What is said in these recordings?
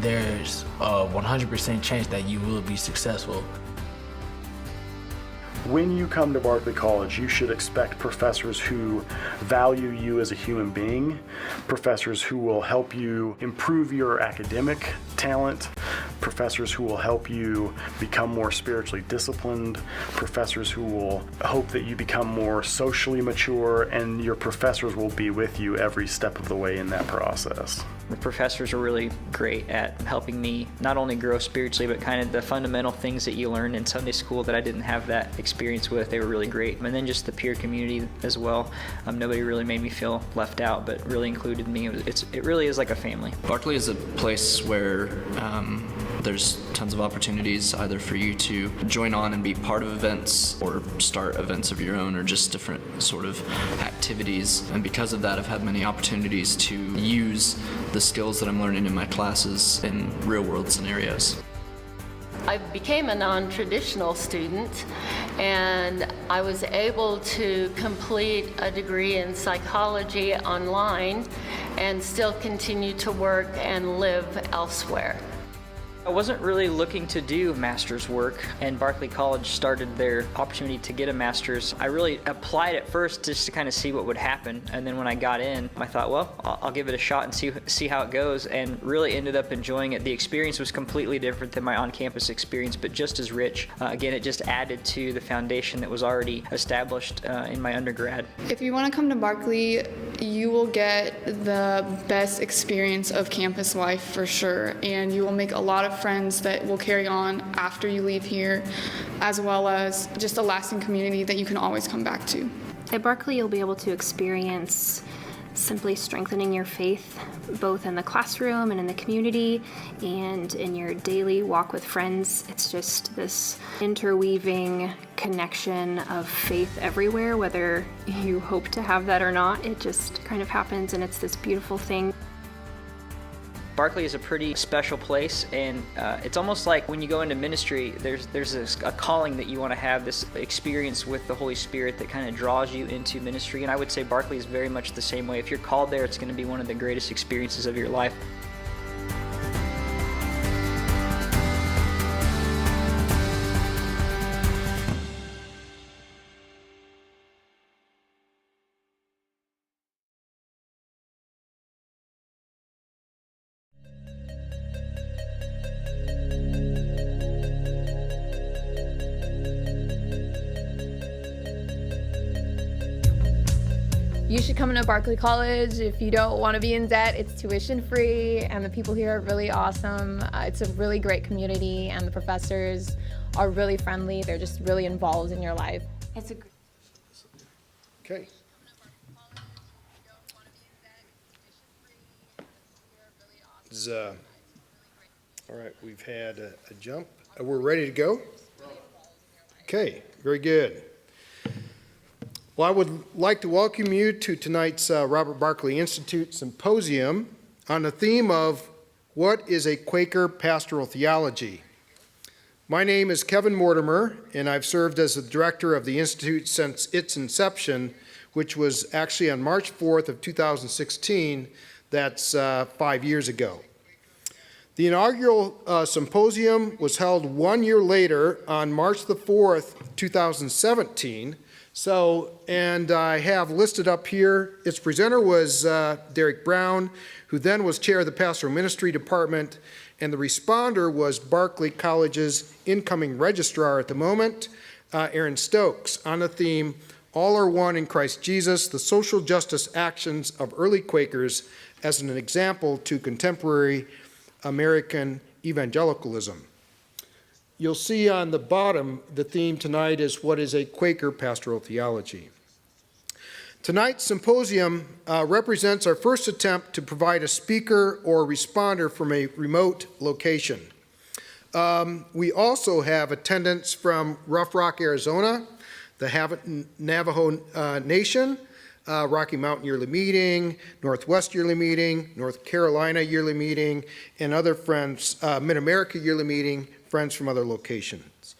there's a 100% chance that you will be successful. When you come to Barclay College, you should expect professors who value you as a human being, professors who will help you improve your academic talent, professors who will help you become more spiritually disciplined, professors who will hope that you become more socially mature, and your professors will be with you every step of the way in that process. The professors are really great at helping me not only grow spiritually, but kind of the fundamental things that you learn in Sunday school that I didn't have that experience with. They were really great. And then just the peer community as well. Nobody really made me feel left out, but really included me. It really is like a family. Barclay is a place where there's tons of opportunities either for you to join on and be part of events or start events of your own or just different sort of activities. And because of that, I've had many opportunities to use the skills that I'm learning in my classes in real-world scenarios. I became a non-traditional student, and I was able to complete a degree in psychology online and still continue to work and live elsewhere. I wasn't really looking to do master's work, and Barclay College started their opportunity to get a master's. I really applied at first just to kind of see what would happen, and then when I got in, I thought, well, I'll give it a shot and see how it goes, and really ended up enjoying it. The experience was completely different than my on-campus experience, but just as rich. Again, it just added to the foundation that was already established in my undergrad. If you want to come to Barclay, you will get the best experience of campus life for sure, and you will make a lot of friends that will carry on after you leave here, as well as just a lasting community that you can always come back to. At Barclay, you'll be able to experience simply strengthening your faith, both in the classroom and in the community and in your daily walk with friends. It's just this interweaving connection of faith everywhere, whether you hope to have that or not. It just kind of happens, and it's this beautiful thing. Barclay is a pretty special place, and it's almost like when you go into ministry, there's a calling that you want to have, this experience with the Holy Spirit that kind of draws you into ministry, and I would say Barclay is very much the same way. If you're called there, it's going to be one of the greatest experiences of your life. You should come to Barclay College. If you don't want to be in debt, it's tuition free, and the people here are really awesome. It's a really great community, and the professors are really friendly. They're just really involved in your life. It's a Okay. All right, we've had a jump. We're ready to go? Okay, very good. Well, I would like to welcome you to tonight's Robert Barclay Institute Symposium on the theme of What is a Quaker Pastoral Theology? My name is Kevin Mortimer, and I've served as the director of the Institute since its inception, which was actually on March 4th of 2016. That's 5 years ago. The inaugural symposium was held 1 year later on March the 4th, 2017. And I have listed up here, its presenter was Derek Brown, who then was chair of the Pastoral Ministry Department, and the responder was Barclay College's incoming registrar at the moment, Aaron Stokes, on the theme, All Are One in Christ Jesus, the Social Justice Actions of Early Quakers as an Example to Contemporary American Evangelicalism. You'll see on the bottom, the theme tonight is What is a Quaker Pastoral Theology? Tonight's symposium represents our first attempt to provide a speaker or responder from a remote location. We also have attendance from Rough Rock, Arizona, the Navajo Nation, Rocky Mountain Yearly Meeting, Northwest Yearly Meeting, North Carolina Yearly Meeting, and other friends, Mid-America Yearly Meeting, friends from other locations.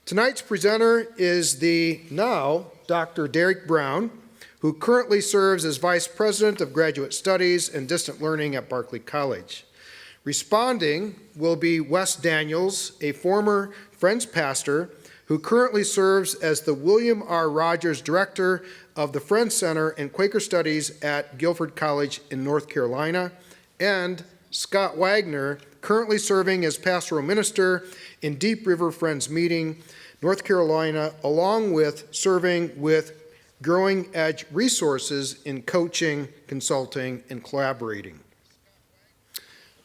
Tonight's presenter is the now Dr. Derek Brown, who currently serves as Vice President of Graduate Studies and Distant Learning at Barclay College. Responding will be Wess Daniels, a former Friends pastor who currently serves as the William R. Rogers Director of the Friends Center and Quaker Studies at Guilford College in North Carolina, and Scott Wagoner, currently serving as pastoral minister in Deep River Friends Meeting, North Carolina, along with serving with Growing Edge Resources in coaching, consulting, and collaborating.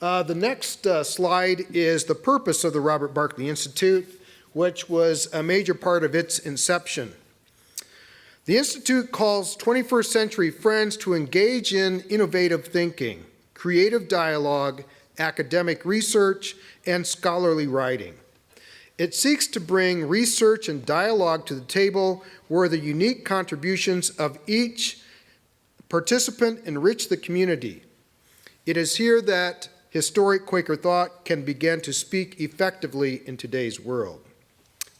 The next slide is the purpose of the Robert Barclay Institute, which was a major part of its inception. The Institute calls 21st century friends to engage in innovative thinking, creative dialogue, academic research, and scholarly writing. It seeks to bring research and dialogue to the table where the unique contributions of each participant enrich the community. It is here that historic Quaker thought can begin to speak effectively in today's world.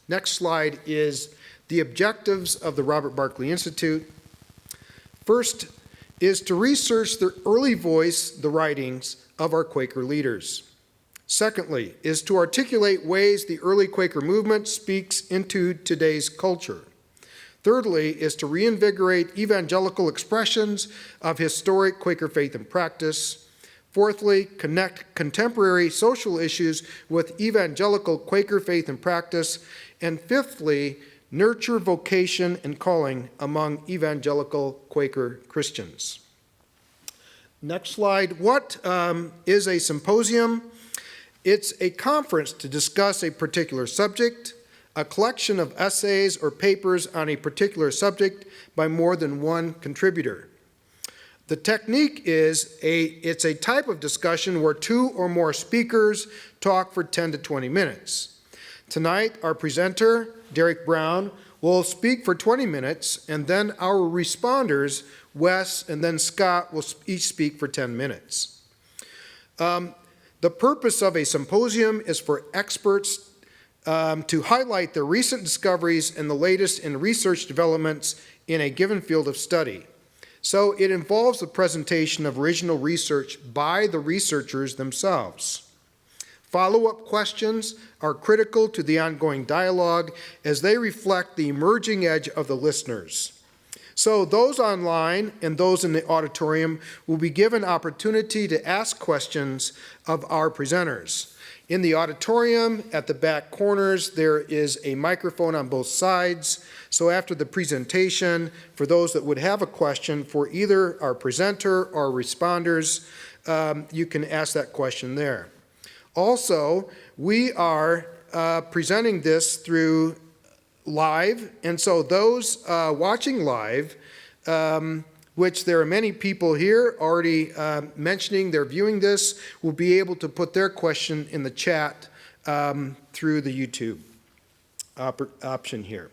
Next slide is the objectives of the Robert Barclay Institute. First is to research the early voice, the writings of our Quaker leaders. Secondly is to articulate ways the early Quaker movement speaks into today's culture. Thirdly is to reinvigorate evangelical expressions of historic Quaker faith and practice. Fourthly, connect contemporary social issues with evangelical Quaker faith and practice. And fifthly, nurture vocation and calling among evangelical Quaker Christians. Next slide. What is a symposium? It's a conference to discuss a particular subject, a collection of essays or papers on a particular subject by more than one contributor. The technique is it's a type of discussion where two or more speakers talk for 10 to 20 minutes. Tonight, our presenter, Derek Brown, will speak for 20 minutes, and then our responders, Wes and then Scott, will each speak for 10 minutes. The purpose of a symposium is for experts to highlight the recent discoveries and the latest in research developments in a given field of study. So it involves the presentation of original research by the researchers themselves. Follow-up questions are critical to the ongoing dialogue as they reflect the emerging edge of the listeners. So those online and those in the auditorium will be given opportunity to ask questions of our presenters. In the auditorium, at the back corners, there is a microphone on both sides. So after the presentation, for those that would have a question for either our presenter or responders, you can ask that question there. Also, we are presenting this through live, and so those watching live, which there are many people here already mentioning they're viewing this, will be able to put their question in the chat through the YouTube option here.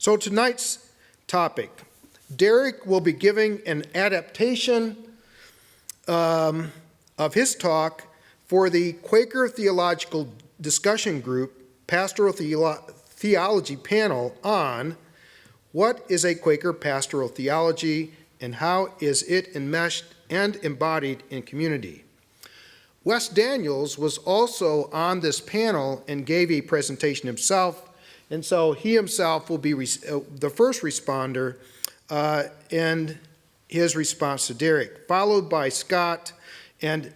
So tonight's topic, Derek will be giving an adaptation of his talk for the Quaker Theological Discussion Group Pastoral Theology panel on what is a Quaker pastoral theology and how is it enmeshed and embodied in community. Wess Daniels was also on this panel and gave a presentation himself, and so he himself will be the first responder in his response to Derek, followed by Scott, and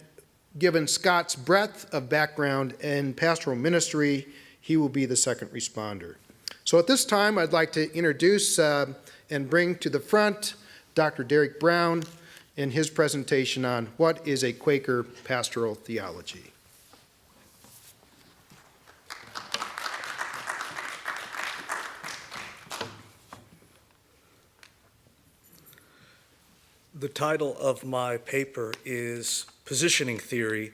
given Scott's breadth of background in pastoral ministry, he will be the second responder. So at this time, I'd like to introduce and bring to the front Dr. Derek Brown in his presentation on what is a Quaker pastoral theology. The title of my paper is Positioning Theory,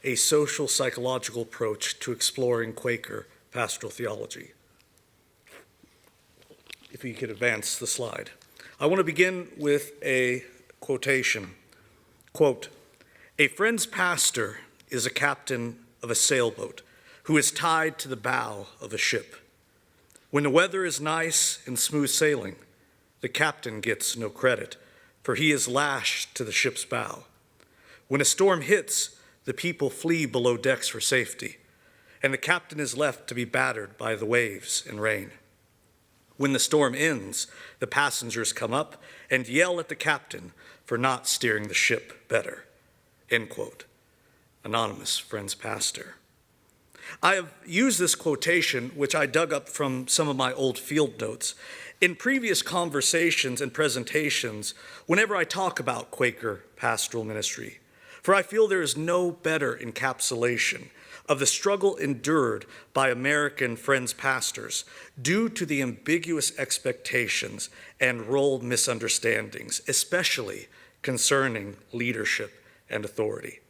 a Social Psychological Approach to Exploring Quaker Pastoral Theology. If you could advance the slide. I want to begin with a quotation. Quote, "A friend's pastor is a captain of a sailboat who is tied to the bow of a ship. When the weather is nice and smooth sailing, the captain gets no credit, for he is lashed to the ship's bow. When a storm hits, the people flee below decks for safety, and the captain is left to be battered by the waves and rain. When the storm ends, the passengers come up and yell at the captain for not steering the ship better. End quote. Anonymous Friends Pastor. I have used this quotation, which I dug up from some of my old field notes, in previous conversations and presentations whenever I talk about Quaker pastoral ministry, for I feel there is no better encapsulation of the struggle endured by American Friends pastors due to the ambiguous expectations and role misunderstandings, especially concerning leadership and authority.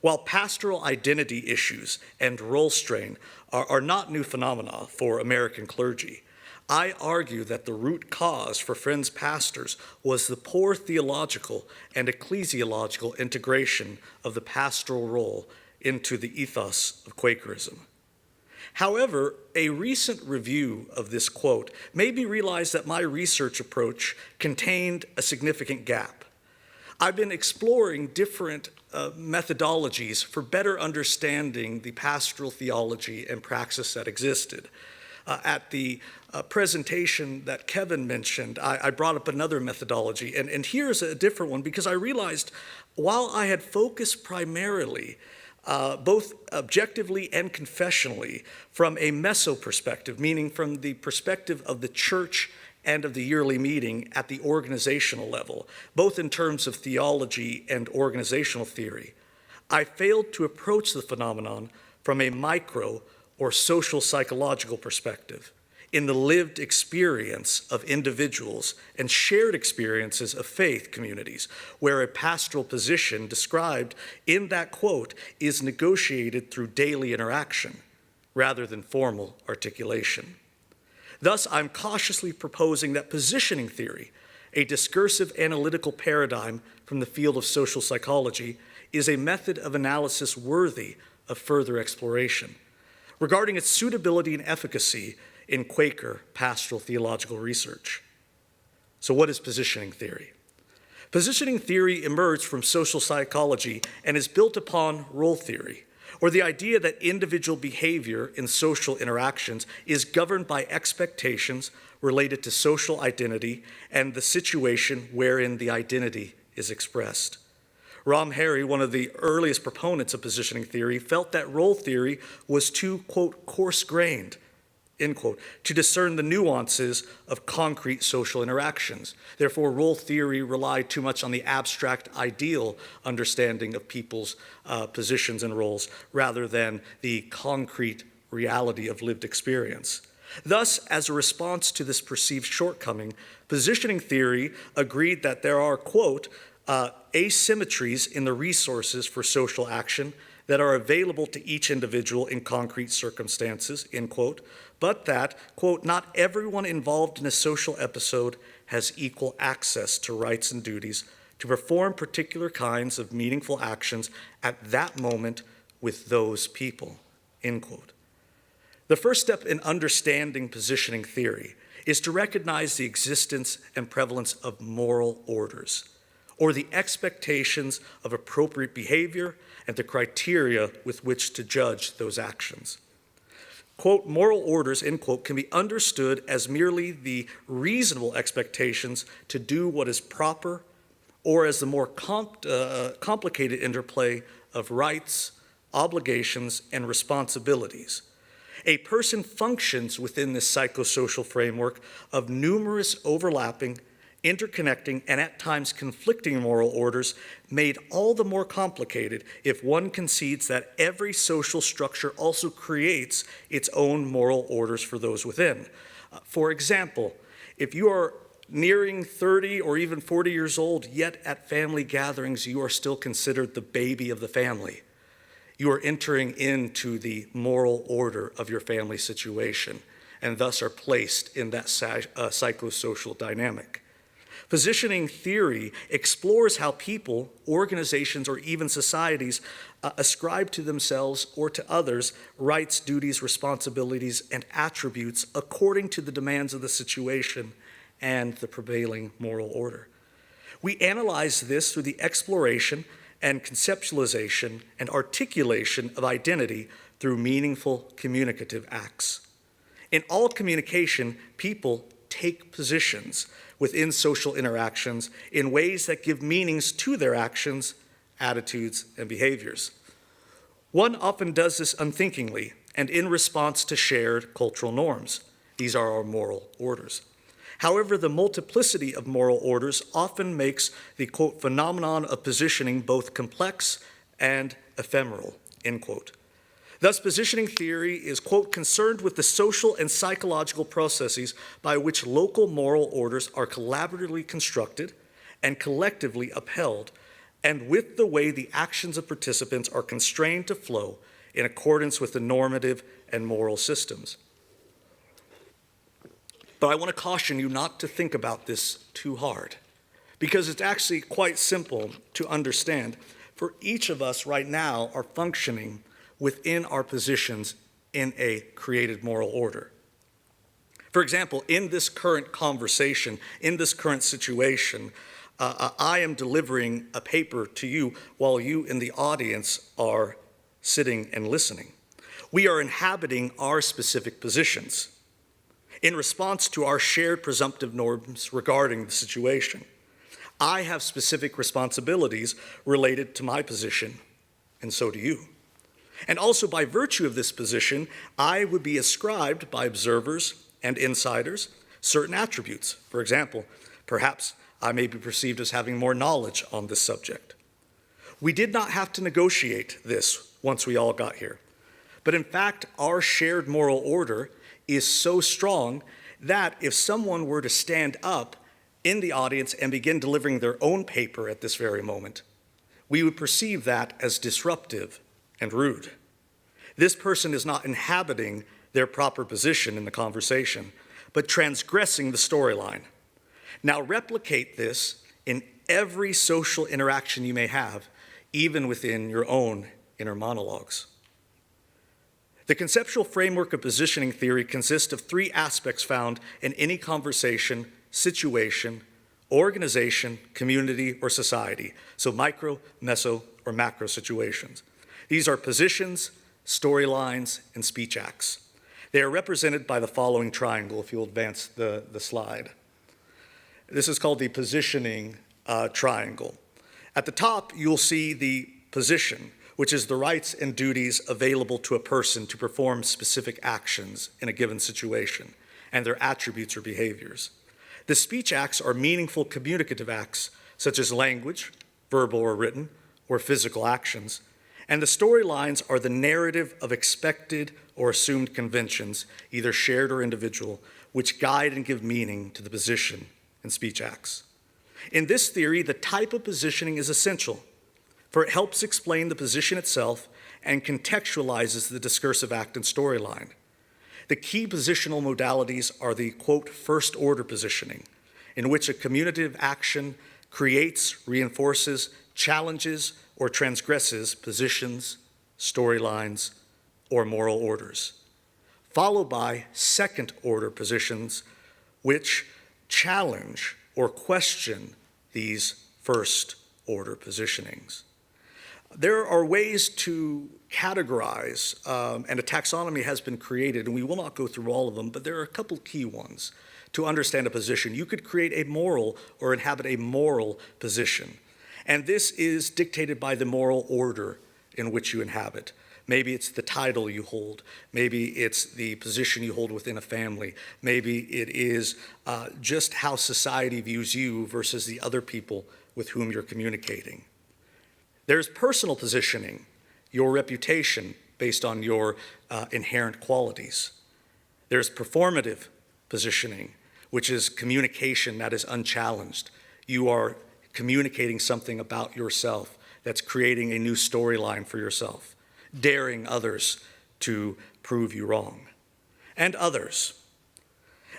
While pastoral identity issues and role strain are not new phenomena for American clergy, I argue that the root cause for Friends pastors was the poor theological and ecclesiological integration of the pastoral role into the ethos of Quakerism. However, a recent review of this quote made me realize that my research approach contained a significant gap. I've been exploring different methodologies for better understanding the pastoral theology and praxis that existed. At the presentation that Kevin mentioned, I brought up another methodology, and here's a different one because I realized while I had focused primarily both objectively and confessionally from a meso perspective, meaning from the perspective of the church and of the yearly meeting at the organizational level, both in terms of theology and organizational theory, I failed to approach the phenomenon from a micro or social psychological perspective in the lived experience of individuals and shared experiences of faith communities, where a pastoral position described in that quote is negotiated through daily interaction rather than formal articulation. Thus, I'm cautiously proposing that positioning theory, a discursive analytical paradigm from the field of social psychology, is a method of analysis worthy of further exploration. Regarding its suitability and efficacy in Quaker pastoral theological research. So what is positioning theory? Positioning theory emerged from social psychology and is built upon role theory, or the idea that individual behavior in social interactions is governed by expectations related to social identity and the situation wherein the identity is expressed. Ram Harry, one of the earliest proponents of positioning theory, felt that role theory was too, quote, coarse-grained, end quote, to discern the nuances of concrete social interactions. Therefore, role theory relied too much on the abstract ideal understanding of people's positions and roles rather than the concrete reality of lived experience. Thus, as a response to this perceived shortcoming, positioning theory agreed that there are, quote, asymmetries in the resources for social action that are available to each individual in concrete circumstances, end quote, but that, quote, not everyone involved in a social episode has equal access to rights and duties to perform particular kinds of meaningful actions at that moment with those people, end quote. The first step in understanding positioning theory is to recognize the existence and prevalence of moral orders, or the expectations of appropriate behavior and the criteria with which to judge those actions. Quote, moral orders, end quote, can be understood as merely the reasonable expectations to do what is proper, or as the more complicated interplay of rights, obligations, and responsibilities. A person functions within this psychosocial framework of numerous overlapping, interconnecting, and at times conflicting moral orders, made all the more complicated if one concedes that every social structure also creates its own moral orders for those within. For example, if you are nearing 30 or even 40 years old, yet at family gatherings you are still considered the baby of the family, you are entering into the moral order of your family situation and thus are placed in that psychosocial dynamic. Positioning theory explores how people, organizations, or even societies ascribe to themselves or to others rights, duties, responsibilities, and attributes according to the demands of the situation and the prevailing moral order. We analyze this through the exploration and conceptualization and articulation of identity through meaningful communicative acts. In all communication, people take positions within social interactions in ways that give meanings to their actions, attitudes, and behaviors. One often does this unthinkingly and in response to shared cultural norms. These are our moral orders. However, the multiplicity of moral orders often makes the, quote, phenomenon of positioning both complex and ephemeral, end quote. Thus, positioning theory is, quote, concerned with the social and psychological processes by which local moral orders are collaboratively constructed and collectively upheld, and with the way the actions of participants are constrained to flow in accordance with the normative and moral systems. But I want to caution you not to think about this too hard, because it's actually quite simple to understand. For each of us right now are functioning within our positions in a created moral order. For example, in this current conversation, in this current situation, I am delivering a paper to you while you in the audience are sitting and listening. We are inhabiting our specific positions in response to our shared presumptive norms regarding the situation. I have specific responsibilities related to my position, and so do you. And also by virtue of this position, I would be ascribed by observers and insiders certain attributes. For example, perhaps I may be perceived as having more knowledge on this subject. We did not have to negotiate this once we all got here. But in fact, our shared moral order is so strong that if someone were to stand up in the audience and begin delivering their own paper at this very moment, we would perceive that as disruptive and rude. This person is not inhabiting their proper position in the conversation, but transgressing the storyline. Now replicate this in every social interaction you may have, even within your own inner monologues. The conceptual framework of positioning theory consists of three aspects found in any conversation, situation, organization, community, or society. So micro, meso, or macro situations. These are positions, storylines, and speech acts. They are represented by the following triangle, if you'll advance the slide. This is called the positioning triangle. At the top, you'll see the position, which is the rights and duties available to a person to perform specific actions in a given situation, and their attributes or behaviors. The speech acts are meaningful communicative acts, such as language, verbal or written, or physical actions, and the storylines are the narrative of expected or assumed conventions, either shared or individual, which guide and give meaning to the position and speech acts. In this theory, the type of positioning is essential, for it helps explain the position itself and contextualizes the discursive act and storyline. The key positional modalities are the, quote, first order positioning, in which a communicative action creates, reinforces, challenges, or transgresses positions, storylines, or moral orders, followed by second order positions, which challenge or question these first order positionings. There are ways to categorize, and a taxonomy has been created, and we will not go through all of them, but there are a couple key ones to understand a position. You could create a moral or inhabit a moral position, and this is dictated by the moral order in which you inhabit. Maybe it's the title you hold. Maybe it's the position you hold within a family. Maybe it is just how society views you versus the other people with whom you're communicating. There's personal positioning, your reputation based on your inherent qualities. There's performative positioning, which is communication that is unchallenged. You are communicating something about yourself that's creating a new storyline for yourself, daring others to prove you wrong, and others.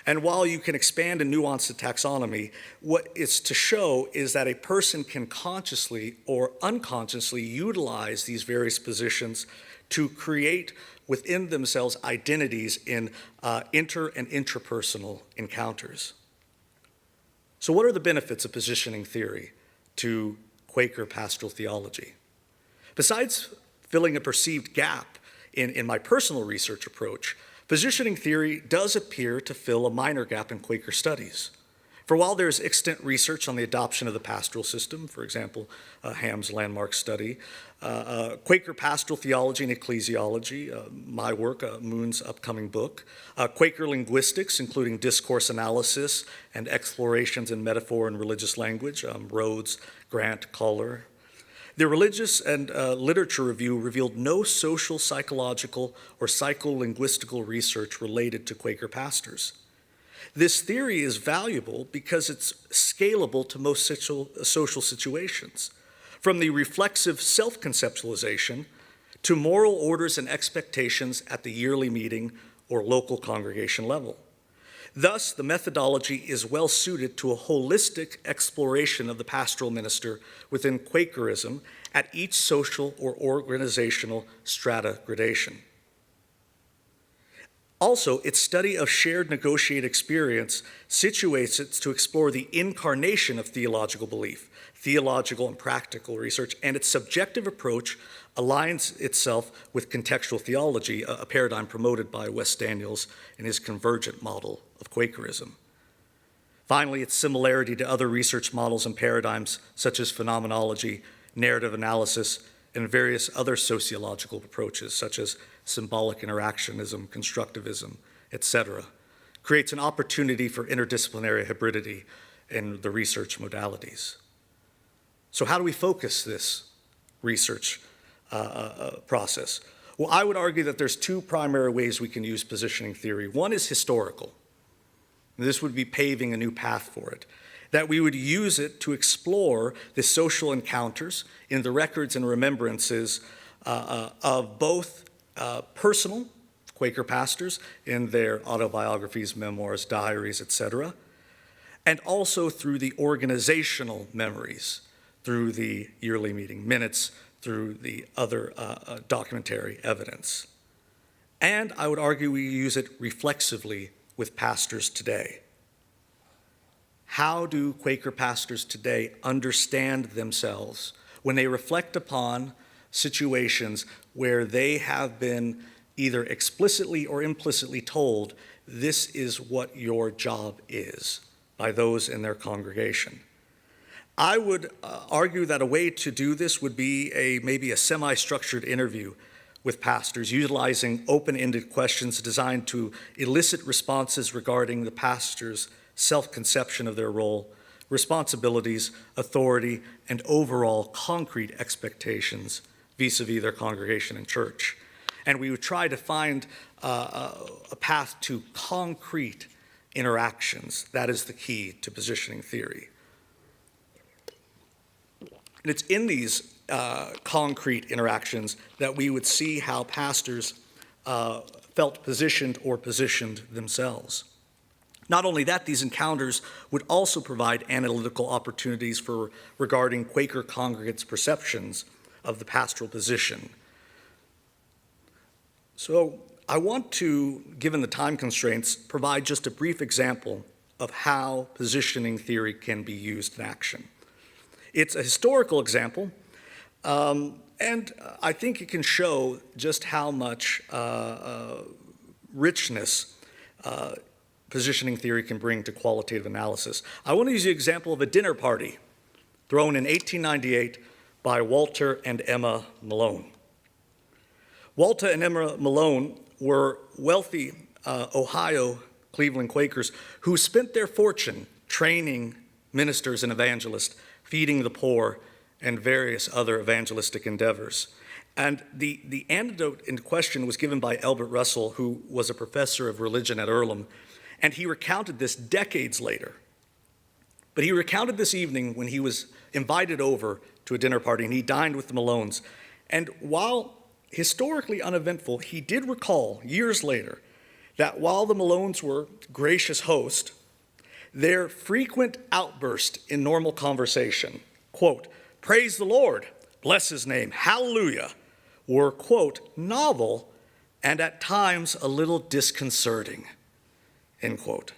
And while you can expand and nuance the taxonomy, what it's to show is that a person can consciously or unconsciously utilize these various positions to create within themselves identities in inter- and intrapersonal encounters. So what are the benefits of positioning theory to Quaker pastoral theology. Besides filling a perceived gap in my personal research approach, positioning theory does appear to fill a minor gap in Quaker studies. For while there's extant research on the adoption of the pastoral system, for example, Ham's landmark study, Quaker pastoral theology and ecclesiology, my work, Moon's upcoming book, Quaker linguistics, including discourse analysis and explorations in metaphor and religious language, Rhodes, Grant, Kohler. The religious and literature review revealed no social, psychological, or psycholinguistical research related to Quaker pastors. This theory is valuable because it's scalable to most social situations, from the reflexive self-conceptualization to moral orders and expectations at the yearly meeting or local congregation level. Thus, the methodology is well suited to a holistic exploration of the pastoral minister within Quakerism at each social or organizational strata gradation. Also, its study of shared negotiated experience situates it to explore the incarnation of theological belief, theological and practical research, and its subjective approach aligns itself with contextual theology, a paradigm promoted by Wess Daniels in his convergent model of Quakerism. Finally, its similarity to other research models and paradigms such as phenomenology, narrative analysis, and various other sociological approaches such as symbolic interactionism, constructivism, etc., creates an opportunity for interdisciplinary hybridity in the research modalities. So how do we focus this research process? Well, I would argue that there's two primary ways we can use positioning theory. One is historical. This would be paving a new path for it. That we would use it to explore the social encounters in the records and remembrances of both personal Quaker pastors in their autobiographies, memoirs, diaries, etc., and also through the organizational memories, through the yearly meeting minutes, through the other documentary evidence. And I would argue we use it reflexively with pastors today. How do Quaker pastors today understand themselves when they reflect upon situations where they have been either explicitly or implicitly told, this is what your job is, by those in their congregation? I would argue that a way to do this would be maybe a semi-structured interview with pastors, utilizing open-ended questions designed to elicit responses regarding the pastor's self-conception of their role, responsibilities, authority, and overall concrete expectations vis-a-vis their congregation and church. And we would try to find a path to concrete interactions. That is the key to positioning theory. And it's in these concrete interactions that we would see how pastors felt positioned or positioned themselves. Not only that, these encounters would also provide analytical opportunities for regarding Quaker congregants' perceptions of the pastoral position. So I want to, given the time constraints, provide just a brief example of how positioning theory can be used in action. It's a historical example, and I think it can show just how much richness positioning theory can bring to qualitative analysis. I want to use the example of a dinner party thrown in 1898 by Walter and Emma Malone. Walter and Emma Malone were wealthy Ohio Cleveland Quakers who spent their fortune training ministers and evangelists, feeding the poor, and various other evangelistic endeavors. And the anecdote in question was given by Albert Russell, who was a professor of religion at Earlham, and he recounted this decades later. But he recounted this evening when he was invited over to a dinner party, and he dined with the Malones. And while historically uneventful, he did recall years later that while the Malones were gracious hosts, their frequent outburst in normal conversation, quote, "Praise the Lord, bless his name, hallelujah," were, quote, "novel and at times a little disconcerting," end quote.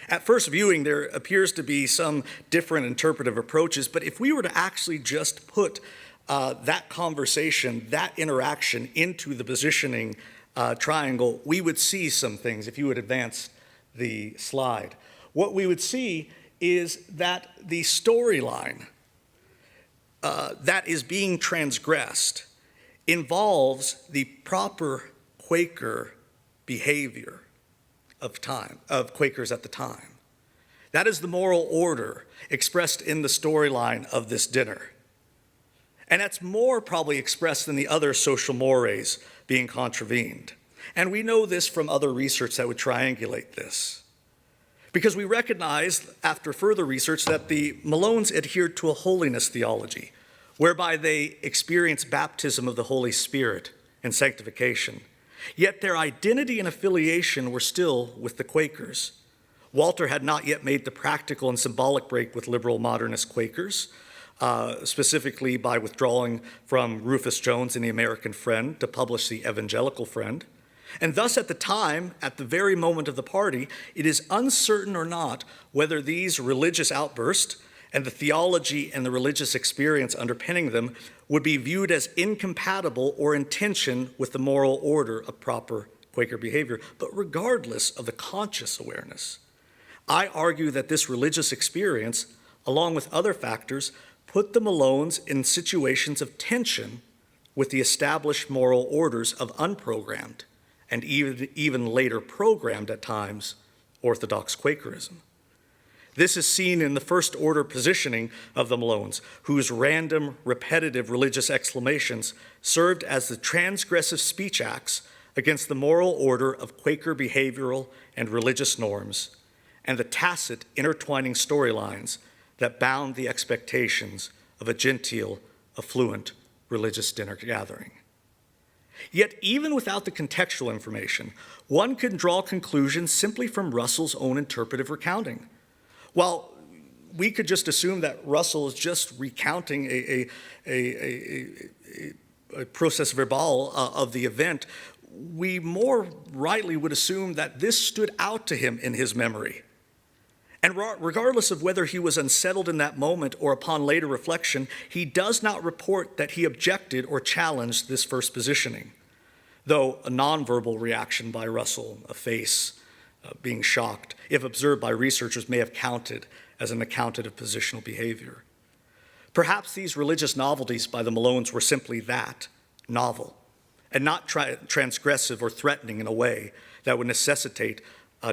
At first viewing, there appears to be some different interpretive approaches, but if we were to actually just put that conversation, that interaction into the positioning triangle, we would see some things if you would advance the slide. What we would see is that the storyline that is being transgressed involves the proper Quaker behavior of Quakers at the time. That is the moral order expressed in the storyline of this dinner. And that's more probably expressed than the other social mores being contravened. And we know this from other research that would triangulate this. Because we recognize, after further research, that the Malones adhered to a holiness theology, whereby they experienced baptism of the Holy Spirit and sanctification. Yet their identity and affiliation were still with the Quakers. Walter had not yet made the practical and symbolic break with liberal modernist Quakers, specifically by withdrawing from Rufus Jones and the American Friend to publish the Evangelical Friend. And thus at the time, at the very moment of the party, it is uncertain or not whether these religious outbursts and the theology and the religious experience underpinning them would be viewed as incompatible or in tension with the moral order of proper Quaker behavior. But regardless of the conscious awareness, I argue that this religious experience, along with other factors, put the Malones in situations of tension with the established moral orders of unprogrammed and even later programmed at times Orthodox Quakerism. This is seen in the first order positioning of the Malones, whose random, repetitive religious exclamations served as the transgressive speech acts against the moral order of Quaker behavioral and religious norms, and the tacit intertwining storylines that bound the expectations of a genteel, affluent religious dinner gathering. Yet even without the contextual information, one can draw conclusions simply from Russell's own interpretive recounting. While we could just assume that Russell is just recounting a process verbal of the event, we more rightly would assume that this stood out to him in his memory. And regardless of whether he was unsettled in that moment or upon later reflection, he does not report that he objected or challenged this first positioning, though a nonverbal reaction by Russell, a face, being shocked, if observed by researchers, may have counted as an accounted of positional behavior. Perhaps these religious novelties by the Malones were simply that, novel, and not transgressive or threatening in a way that would necessitate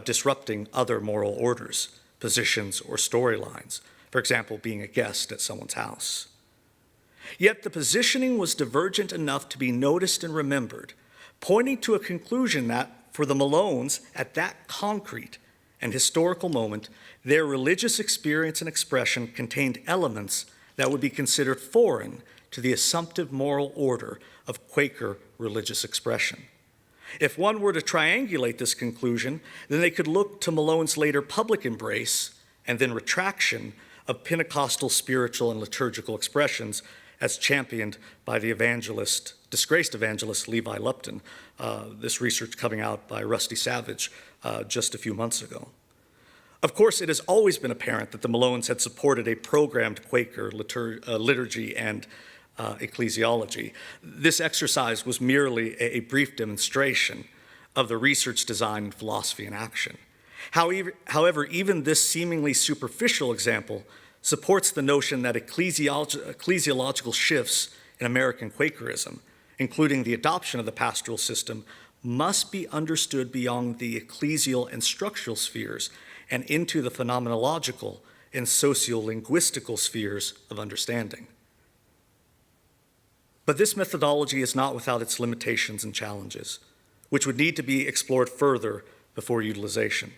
disrupting other moral orders, positions, or storylines, for example, being a guest at someone's house. Yet the positioning was divergent enough to be noticed and remembered, pointing to a conclusion that, for the Malones, at that concrete and historical moment, their religious experience and expression contained elements that would be considered foreign to the assumptive moral order of Quaker religious expression. If one were to triangulate this conclusion, then they could look to Malone's later public embrace and then retraction of Pentecostal spiritual and liturgical expressions as championed by the disgraced evangelist Levi Lupton, this research coming out by Rusty Savage just a few months ago. Of course, it has always been apparent that the Malones had supported a programmed Quaker liturgy and ecclesiology. This exercise was merely a brief demonstration of the research design and philosophy in action. However, even this seemingly superficial example supports the notion that ecclesiological shifts in American Quakerism, including the adoption of the pastoral system, must be understood beyond the ecclesial and structural spheres and into the phenomenological and sociolinguistical spheres of understanding. But this methodology is not without its limitations and challenges, which would need to be explored further before utilization.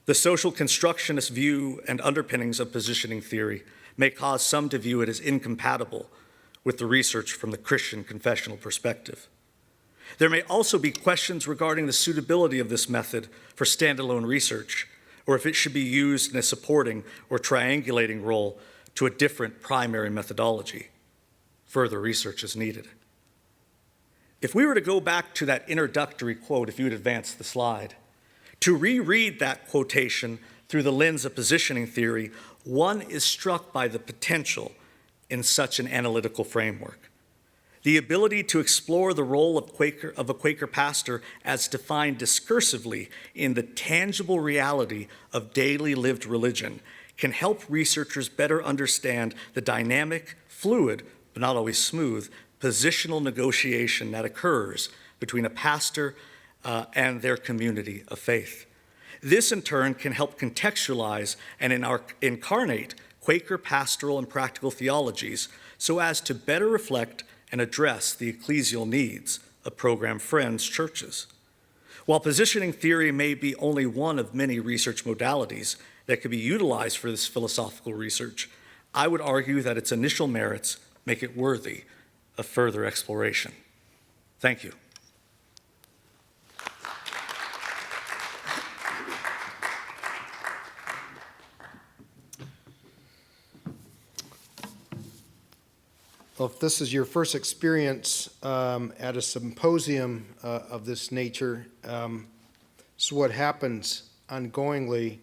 The social constructionist view and underpinnings of positioning theory may cause some to view it as incompatible with the research from the Christian confessional perspective. There may also be questions regarding the suitability of this method for standalone research, or if it should be used in a supporting or triangulating role to a different primary methodology. Further research is needed. If we were to go back to that introductory quote, if you would advance the slide, to reread that quotation through the lens of positioning theory, one is struck by the potential in such an analytical framework. The ability to explore the role of a Quaker pastor as defined discursively in the tangible reality of daily lived religion can help researchers better understand the dynamic, fluid, but not always smooth, positional negotiation that occurs between a pastor and their community of faith. This, in turn, can help contextualize and incarnate Quaker pastoral and practical theologies so as to better reflect and address the ecclesial needs of program friends churches. While positioning theory may be only one of many research modalities that could be utilized for this philosophical research, I would argue that its initial merits make it worthy of further exploration. Thank you. Well, if this is your first experience at a symposium of this nature, this is what happens ongoingly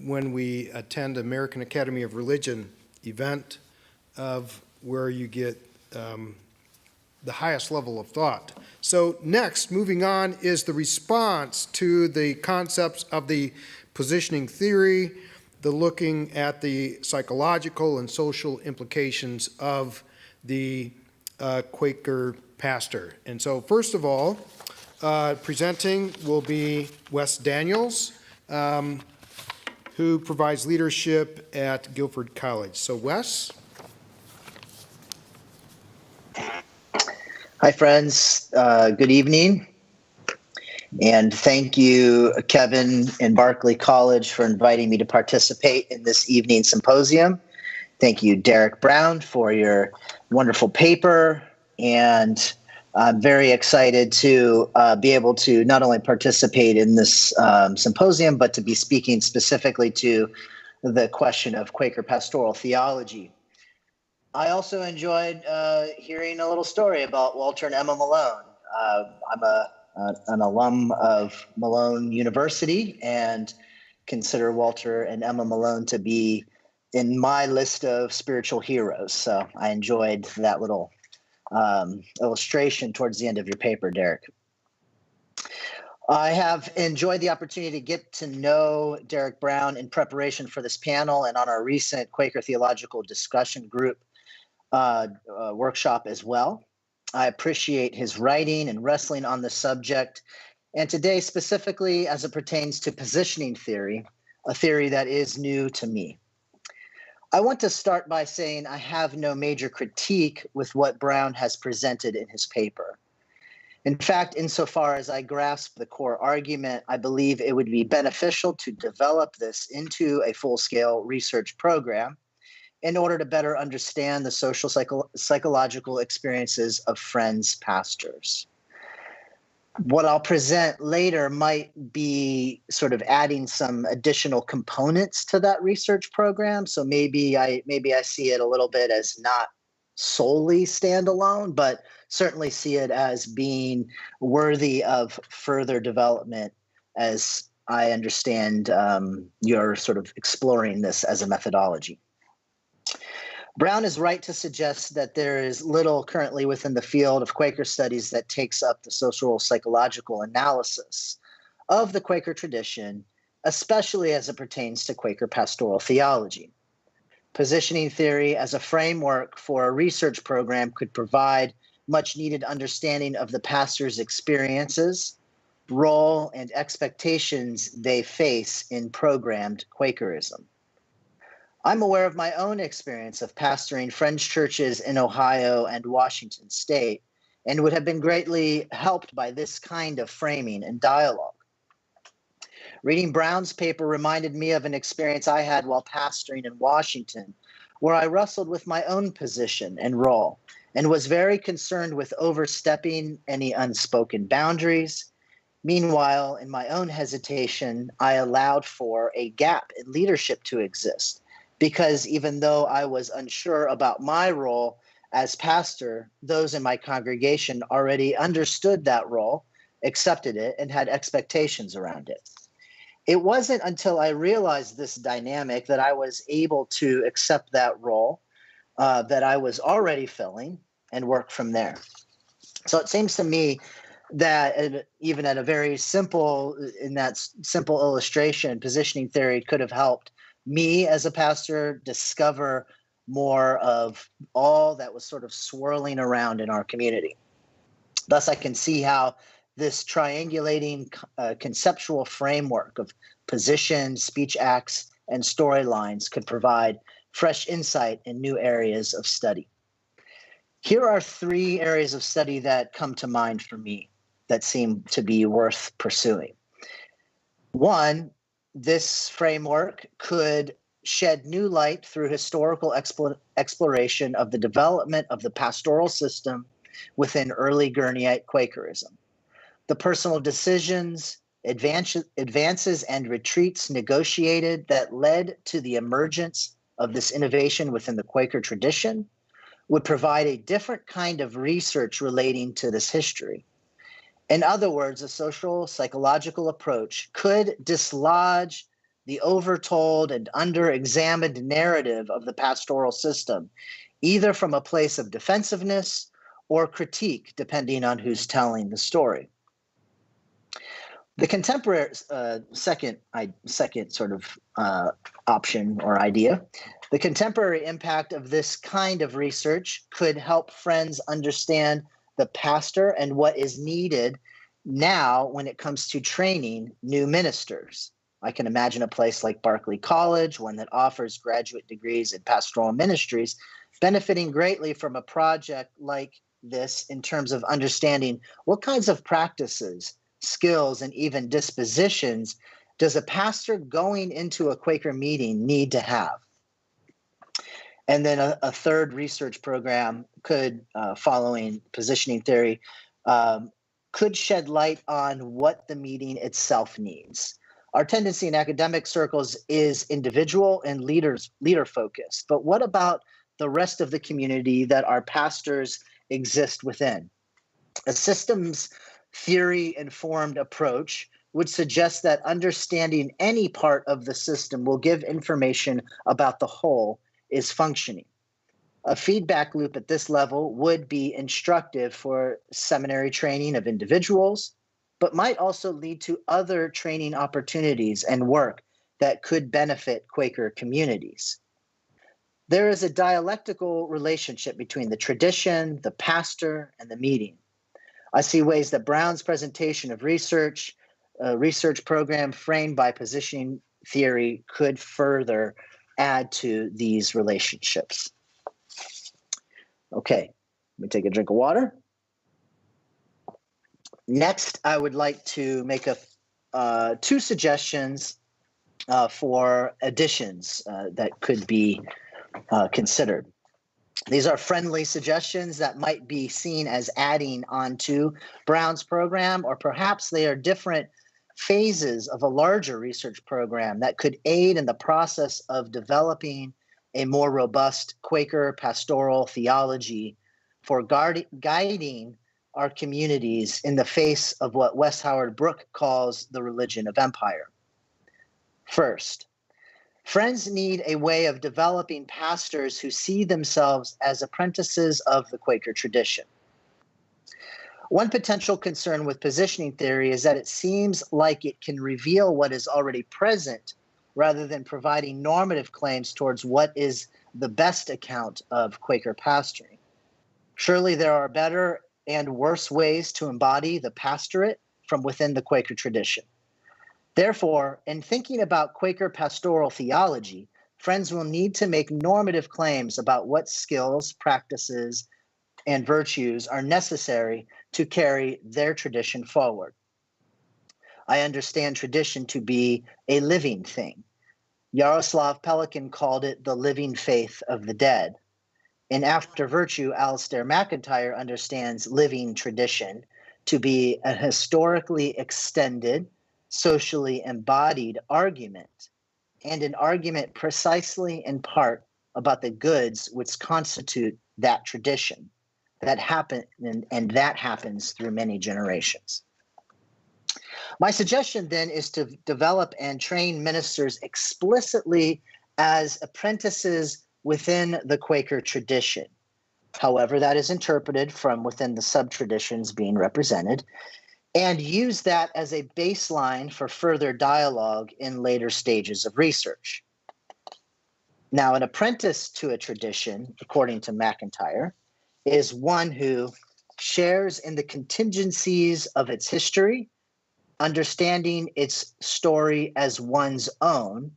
when we attend American Academy of Religion event of where you get the highest level of thought. So next, moving on, is the response to the concepts of the positioning theory, the looking at the psychological and social implications of the Quaker pastor. And so first of all, presenting will be Wess Daniels, who provides leadership at Guilford College. So Wess? Hi, friends. Good evening. And thank you, Kevin and Barclay College, for inviting me to participate in this evening symposium. Thank you, Derek Brown, for your wonderful paper. And I'm very excited to be able to not only participate in this symposium, but to be speaking specifically to the question of Quaker pastoral theology. I also enjoyed hearing a little story about Walter and Emma Malone. I'm an alum of Malone University and consider Walter and Emma Malone to be in my list of spiritual heroes. So I enjoyed that little illustration towards the end of your paper, Derek. I have enjoyed the opportunity to get to know Derek Brown in preparation for this panel and on our recent Quaker Theological discussion group workshop as well. I appreciate his writing and wrestling on the subject, and today specifically as it pertains to positioning theory, a theory that is new to me. I want to start by saying I have no major critique with what Brown has presented in his paper. In fact, insofar as I grasp the core argument, I believe it would be beneficial to develop this into a full-scale research program in order to better understand the social psychological experiences of friends pastors. What I'll present later might be sort of adding some additional components to that research program. So maybe I see it a little bit as not solely standalone, but certainly see it as being worthy of further development as I understand you're sort of exploring this as a methodology. Brown is right to suggest that there is little currently within the field of Quaker studies that takes up the social psychological analysis of the Quaker tradition, especially as it pertains to Quaker pastoral theology. Positioning theory as a framework for a research program could provide much needed understanding of the pastor's experiences, role, and expectations they face in programmed Quakerism. I'm aware of my own experience of pastoring Friends churches in Ohio and Washington State, and would have been greatly helped by this kind of framing and dialogue. Reading Brown's paper reminded me of an experience I had while pastoring in Washington, where I wrestled with my own position and role, and was very concerned with overstepping any unspoken boundaries. Meanwhile, in my own hesitation, I allowed for a gap in leadership to exist, because even though I was unsure about my role as pastor, those in my congregation already understood that role, accepted it, and had expectations around it. It wasn't until I realized this dynamic that I was able to accept that role that I was already filling and work from there. So it seems to me that even at a very simple illustration, positioning theory could have helped me as a pastor discover more of all that was sort of swirling around in our community. Thus, I can see how this triangulating conceptual framework of position, speech acts, and storylines could provide fresh insight in new areas of study. Here are 3 areas of study that come to mind for me that seem to be worth pursuing. 1, this framework could shed new light through historical exploration of the development of the pastoral system within early Gurneyite Quakerism. The personal decisions, advances, and retreats negotiated that led to the emergence of this innovation within the Quaker tradition would provide a different kind of research relating to this history. In other words, a social psychological approach could dislodge the overtold and under-examined narrative of the pastoral system, either from a place of defensiveness or critique, depending on who's telling the story. The contemporary second sort of option or idea, the contemporary impact of this kind of research could help friends understand the pastor and what is needed now when it comes to training new ministers. I can imagine a place like Barclay College, one that offers graduate degrees in pastoral ministries, benefiting greatly from a project like this in terms of understanding what kinds of practices, skills, and even dispositions does a pastor going into a Quaker meeting need to have. And then a third research program could, following positioning theory, could shed light on what the meeting itself needs. Our tendency in academic circles is individual and leader focused, but what about the rest of the community that our pastors exist within? A systems theory-informed approach would suggest that understanding any part of the system will give information about the whole is functioning. A feedback loop at this level would be instructive for seminary training of individuals, but might also lead to other training opportunities and work that could benefit Quaker communities. There is a dialectical relationship between the tradition, the pastor, and the meeting. I see ways that Brown's presentation of research, a research program framed by positioning theory, could further add to these relationships. Okay, let me take a drink of water. Next, I would like to make two suggestions for additions that could be considered. These are friendly suggestions that might be seen as adding on to Brown's program, or perhaps they are different phases of a larger research program that could aid in the process of developing a more robust Quaker pastoral theology for guiding our communities in the face of what Wes Howard Brooke calls the religion of empire. First, friends need a way of developing pastors who see themselves as apprentices of the Quaker tradition. One potential concern with positioning theory is that it seems like it can reveal what is already present rather than providing normative claims towards what is the best account of Quaker pastoring. Surely there are better and worse ways to embody the pastorate from within the Quaker tradition. Therefore, in thinking about Quaker pastoral theology, friends will need to make normative claims about what skills, practices, and virtues are necessary to carry their tradition forward. I understand tradition to be a living thing. Yaroslav Pelikan called it the living faith of the dead. In After Virtue, Alistair McIntyre understands living tradition to be a historically extended, socially embodied argument, and an argument precisely in part about the goods which constitute that tradition that happen, and that happens through many generations. My suggestion then is to develop and train ministers explicitly as apprentices within the Quaker tradition, however that is interpreted from within the sub-traditions being represented, and use that as a baseline for further dialogue in later stages of research. Now, an apprentice to a tradition, according to McIntyre, is one who shares in the contingencies of its history, understanding its story as one's own,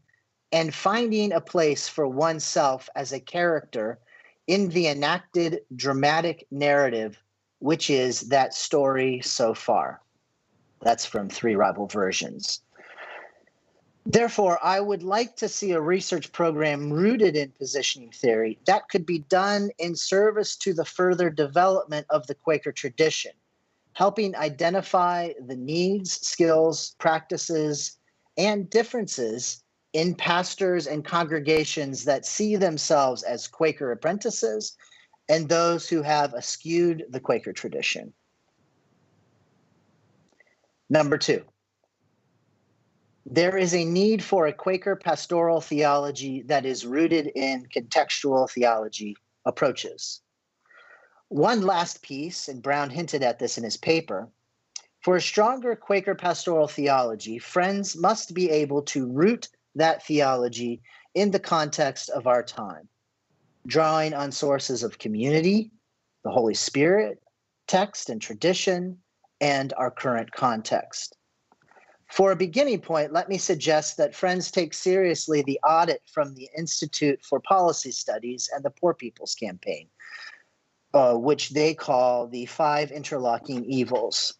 and finding a place for oneself as a character in the enacted dramatic narrative, which is that story so far. That's from Three Rival Versions. Therefore, I would like to see a research program rooted in positioning theory that could be done in service to the further development of the Quaker tradition, helping identify the needs, skills, practices, and differences in pastors and congregations that see themselves as Quaker apprentices and those who have eschewed the Quaker tradition. Number 2, there is a need for a Quaker pastoral theology that is rooted in contextual theology approaches. One last piece, and Brown hinted at this in his paper, for a stronger Quaker pastoral theology, friends must be able to root that theology in the context of our time, drawing on sources of community, the Holy Spirit, text and tradition, and our current context. For a beginning point, let me suggest that friends take seriously the audit from the Institute for Policy Studies and the Poor People's Campaign, which they call the 5 interlocking evils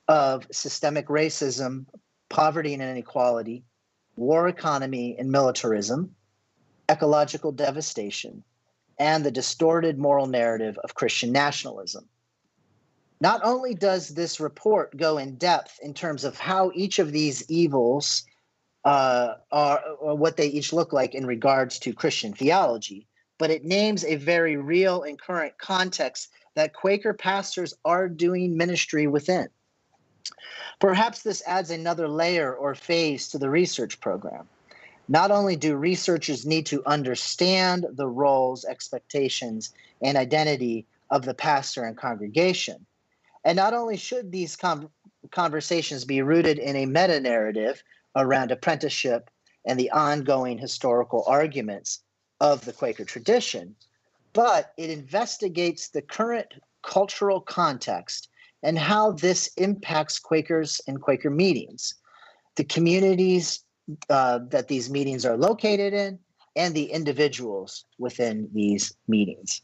of systemic racism, poverty and inequality, war economy and militarism, ecological devastation, and the distorted moral narrative of Christian nationalism. Not only does this report go in depth in terms of how each of these evils are, or what they each look like in regards to Christian theology, but it names a very real and current context that Quaker pastors are doing ministry within. Perhaps this adds another layer or phase to the research program. Not only do researchers need to understand the roles, expectations, and identity of the pastor and congregation, and not only should these conversations be rooted in a meta-narrative around apprenticeship and the ongoing historical arguments of the Quaker tradition, but it investigates the current cultural context and how this impacts Quakers and Quaker meetings, the communities that these meetings are located in, and the individuals within these meetings.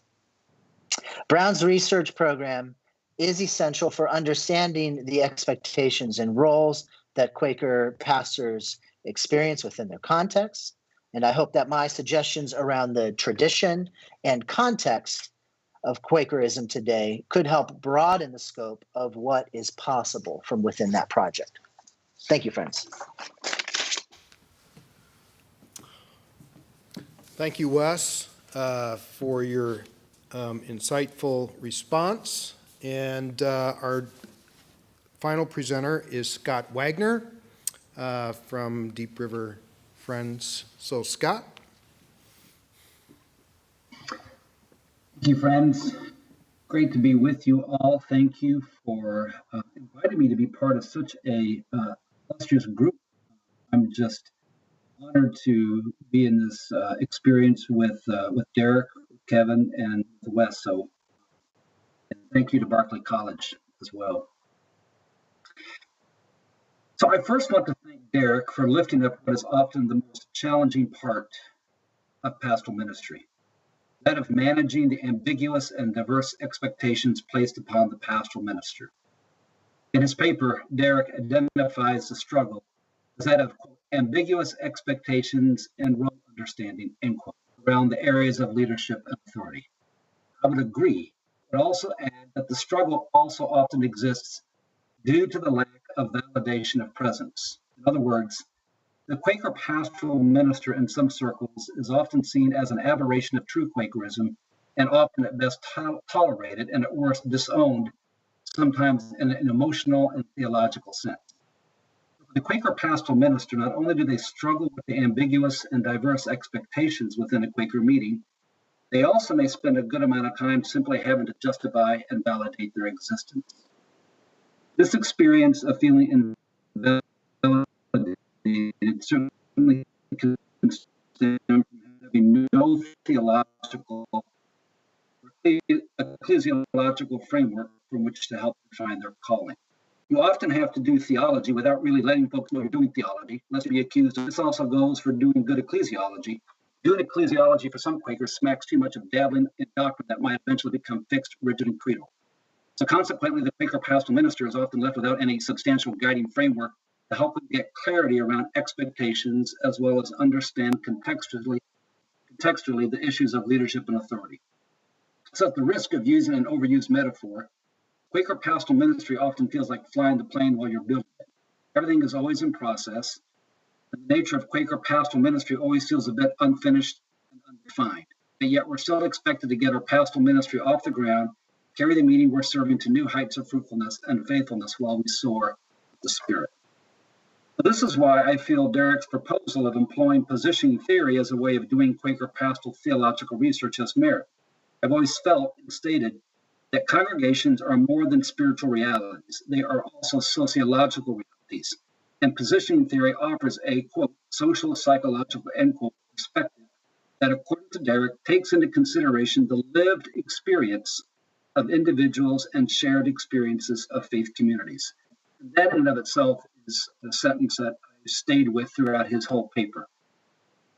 Brown's research program is essential for understanding the expectations and roles that Quaker pastors experience within their context. And I hope that my suggestions around the tradition and context of Quakerism today could help broaden the scope of what is possible from within that project. Thank you, friends. Thank you, Wes, for your insightful response. And our final presenter is Scott Wagoner from Deep River Friends. So, Scott. Thank you, friends. Great to be with you all. Thank you for inviting me to be part of such a illustrious group. I'm just honored to be in this experience with Derek, Kevin, and Wes. So thank you to Barclay College as well. So I first want to thank Derek for lifting up what is often the most challenging part of pastoral ministry, that of managing the ambiguous and diverse expectations placed upon the pastoral minister. In his paper, Derek identifies the struggle as that of ambiguous expectations and role understanding, end quote, around the areas of leadership and authority. I would agree, but also add that the struggle also often exists due to the lack of validation of presence. In other words, the Quaker pastoral minister in some circles is often seen as an aberration of true Quakerism and often at best tolerated and at worst disowned, sometimes in an emotional and theological sense. The Quaker pastoral minister, not only do they struggle with the ambiguous and diverse expectations within a Quaker meeting, they also may spend a good amount of time simply having to justify and validate their existence. This experience of feeling invalidated certainly can stem from having no theological or ecclesiological framework from which to help define their calling. You often have to do theology without really letting folks know you're doing theology, lest you be accused of this. Also goes for doing good ecclesiology. Doing ecclesiology for some Quakers smacks too much of dabbling in doctrine that might eventually become fixed, rigid, and creedal. So consequently, the Quaker pastoral minister is often left without any substantial guiding framework to help them get clarity around expectations, as well as understand contextually the issues of leadership and authority. So at the risk of using an overused metaphor, Quaker pastoral ministry often feels like flying the plane while you're building it. Everything is always in process. And the nature of Quaker pastoral ministry always feels a bit unfinished and undefined. But yet we're still expected to get our pastoral ministry off the ground, carry the meeting we're serving to new heights of fruitfulness and faithfulness while we soar with the Spirit. So this is why I feel Derek's proposal of employing positioning theory as a way of doing Quaker pastoral theological research has merit. I've always felt and stated that congregations are more than spiritual realities. They are also sociological realities. And positioning theory offers a, quote, social, psychological, end quote, perspective that, according to Derek, takes into consideration the lived experience of individuals and shared experiences of faith communities. And that in and of itself is a sentence that I stayed with throughout his whole paper.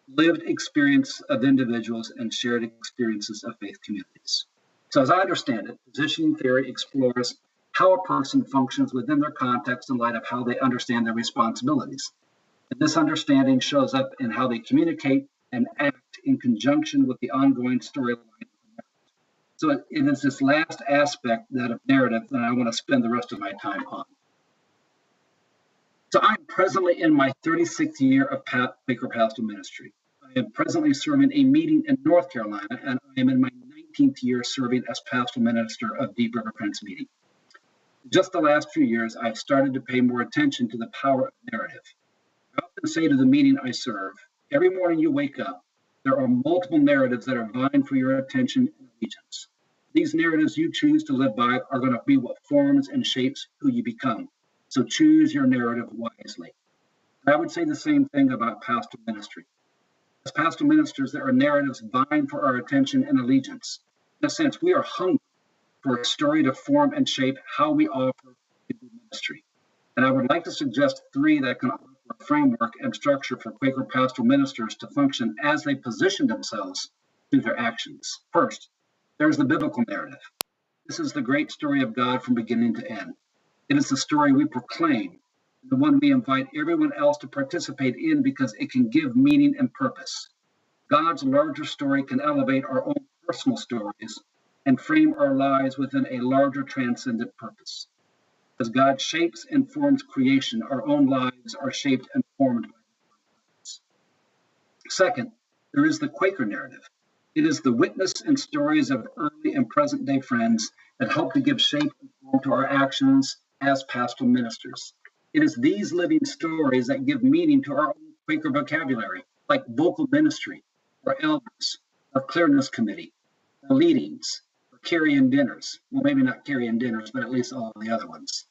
Lived experience of individuals and shared experiences of faith communities. So as I understand it, positioning theory explores how a person functions within their context in light of how they understand their responsibilities. And this understanding shows up in how they communicate and act in conjunction with the ongoing storyline. So it is this last aspect that of narrative that I want to spend the rest of my time on. So I'm presently in my 36th year of Quaker pastoral ministry. I am presently serving a meeting in North Carolina, and I am in my 19th year serving as pastoral minister of Deep River Prince Meeting. Just the last few years, I've started to pay more attention to the power of narrative. I often say to the meeting I serve, every morning you wake up, there are multiple narratives that are vying for your attention and allegiance. These narratives you choose to live by are going to be what forms and shapes who you become. So choose your narrative wisely. I would say the same thing about pastoral ministry. As pastoral ministers, there are narratives vying for our attention and allegiance. In a sense, we are hungry for a story to form and shape how we offer to do ministry. And I would like to suggest three that can offer a framework and structure for Quaker pastoral ministers to function as they position themselves through their actions. First, there's the biblical narrative. This is the great story of God from beginning to end. It is the story we proclaim, the one we invite everyone else to participate in because it can give meaning and purpose. God's larger story can elevate our own personal stories and frame our lives within a larger transcendent purpose. As God shapes and forms creation, our own lives are shaped and formed by God's. Second, there is the Quaker narrative. It is the witness and stories of early and present day friends that help to give shape and form to our actions as pastoral ministers. It is these living stories that give meaning to our own Quaker vocabulary, like vocal ministry, or elders, or clearness committee, or leadings, or carry-in dinners. Well, maybe not carry-in dinners, but at least all the other ones.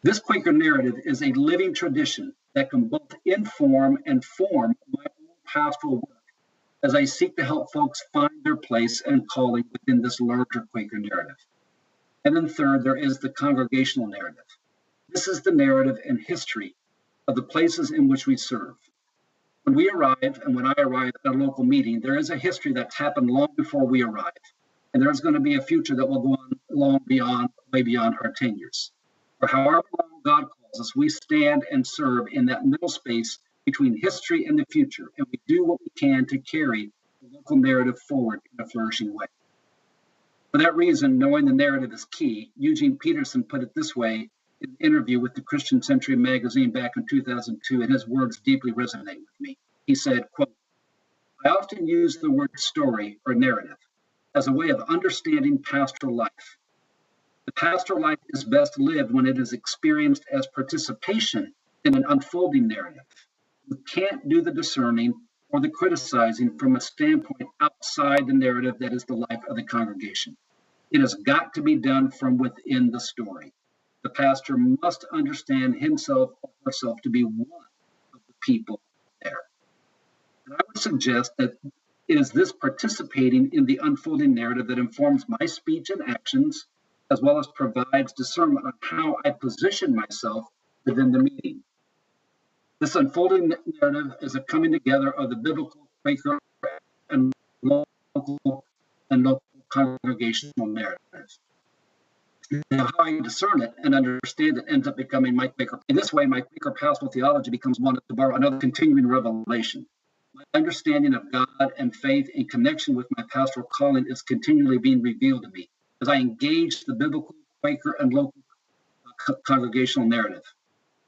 This Quaker narrative is a living tradition that can both inform and form my own pastoral work as I seek to help folks find their place and calling within this larger Quaker narrative. And then third, there is the congregational narrative. This is the narrative and history of the places in which we serve. When we arrive, and when I arrive at a local meeting, there is a history that's happened long before we arrive. And there's going to be a future that will go on long beyond, way beyond our tenures. For however long God calls us, we stand and serve in that middle space between history and the future. And we do what we can to carry the local narrative forward in a flourishing way. For that reason, knowing the narrative is key. Eugene Peterson put it this way in an interview with the Christian Century magazine back in 2002, and his words deeply resonate with me. He said, quote, I often use the word story or narrative as a way of understanding pastoral life. The pastoral life is best lived when it is experienced as participation in an unfolding narrative. You can't do the discerning or the criticizing from a standpoint outside the narrative that is the life of the congregation. It has got to be done from within the story. The pastor must understand himself or herself to be one of the people there. And I would suggest that it is this participating in the unfolding narrative that informs my speech and actions, as well as provides discernment on how I position myself within the meeting. This unfolding narrative is a coming together of the biblical, Quaker, and local congregational narratives. Now, how I discern it and understand it ends up becoming my Quaker. In this way, my Quaker pastoral theology becomes one, to borrow another, continuing revelation. My understanding of God and faith in connection with my pastoral calling is continually being revealed to me as I engage the biblical, Quaker, and local congregational narrative.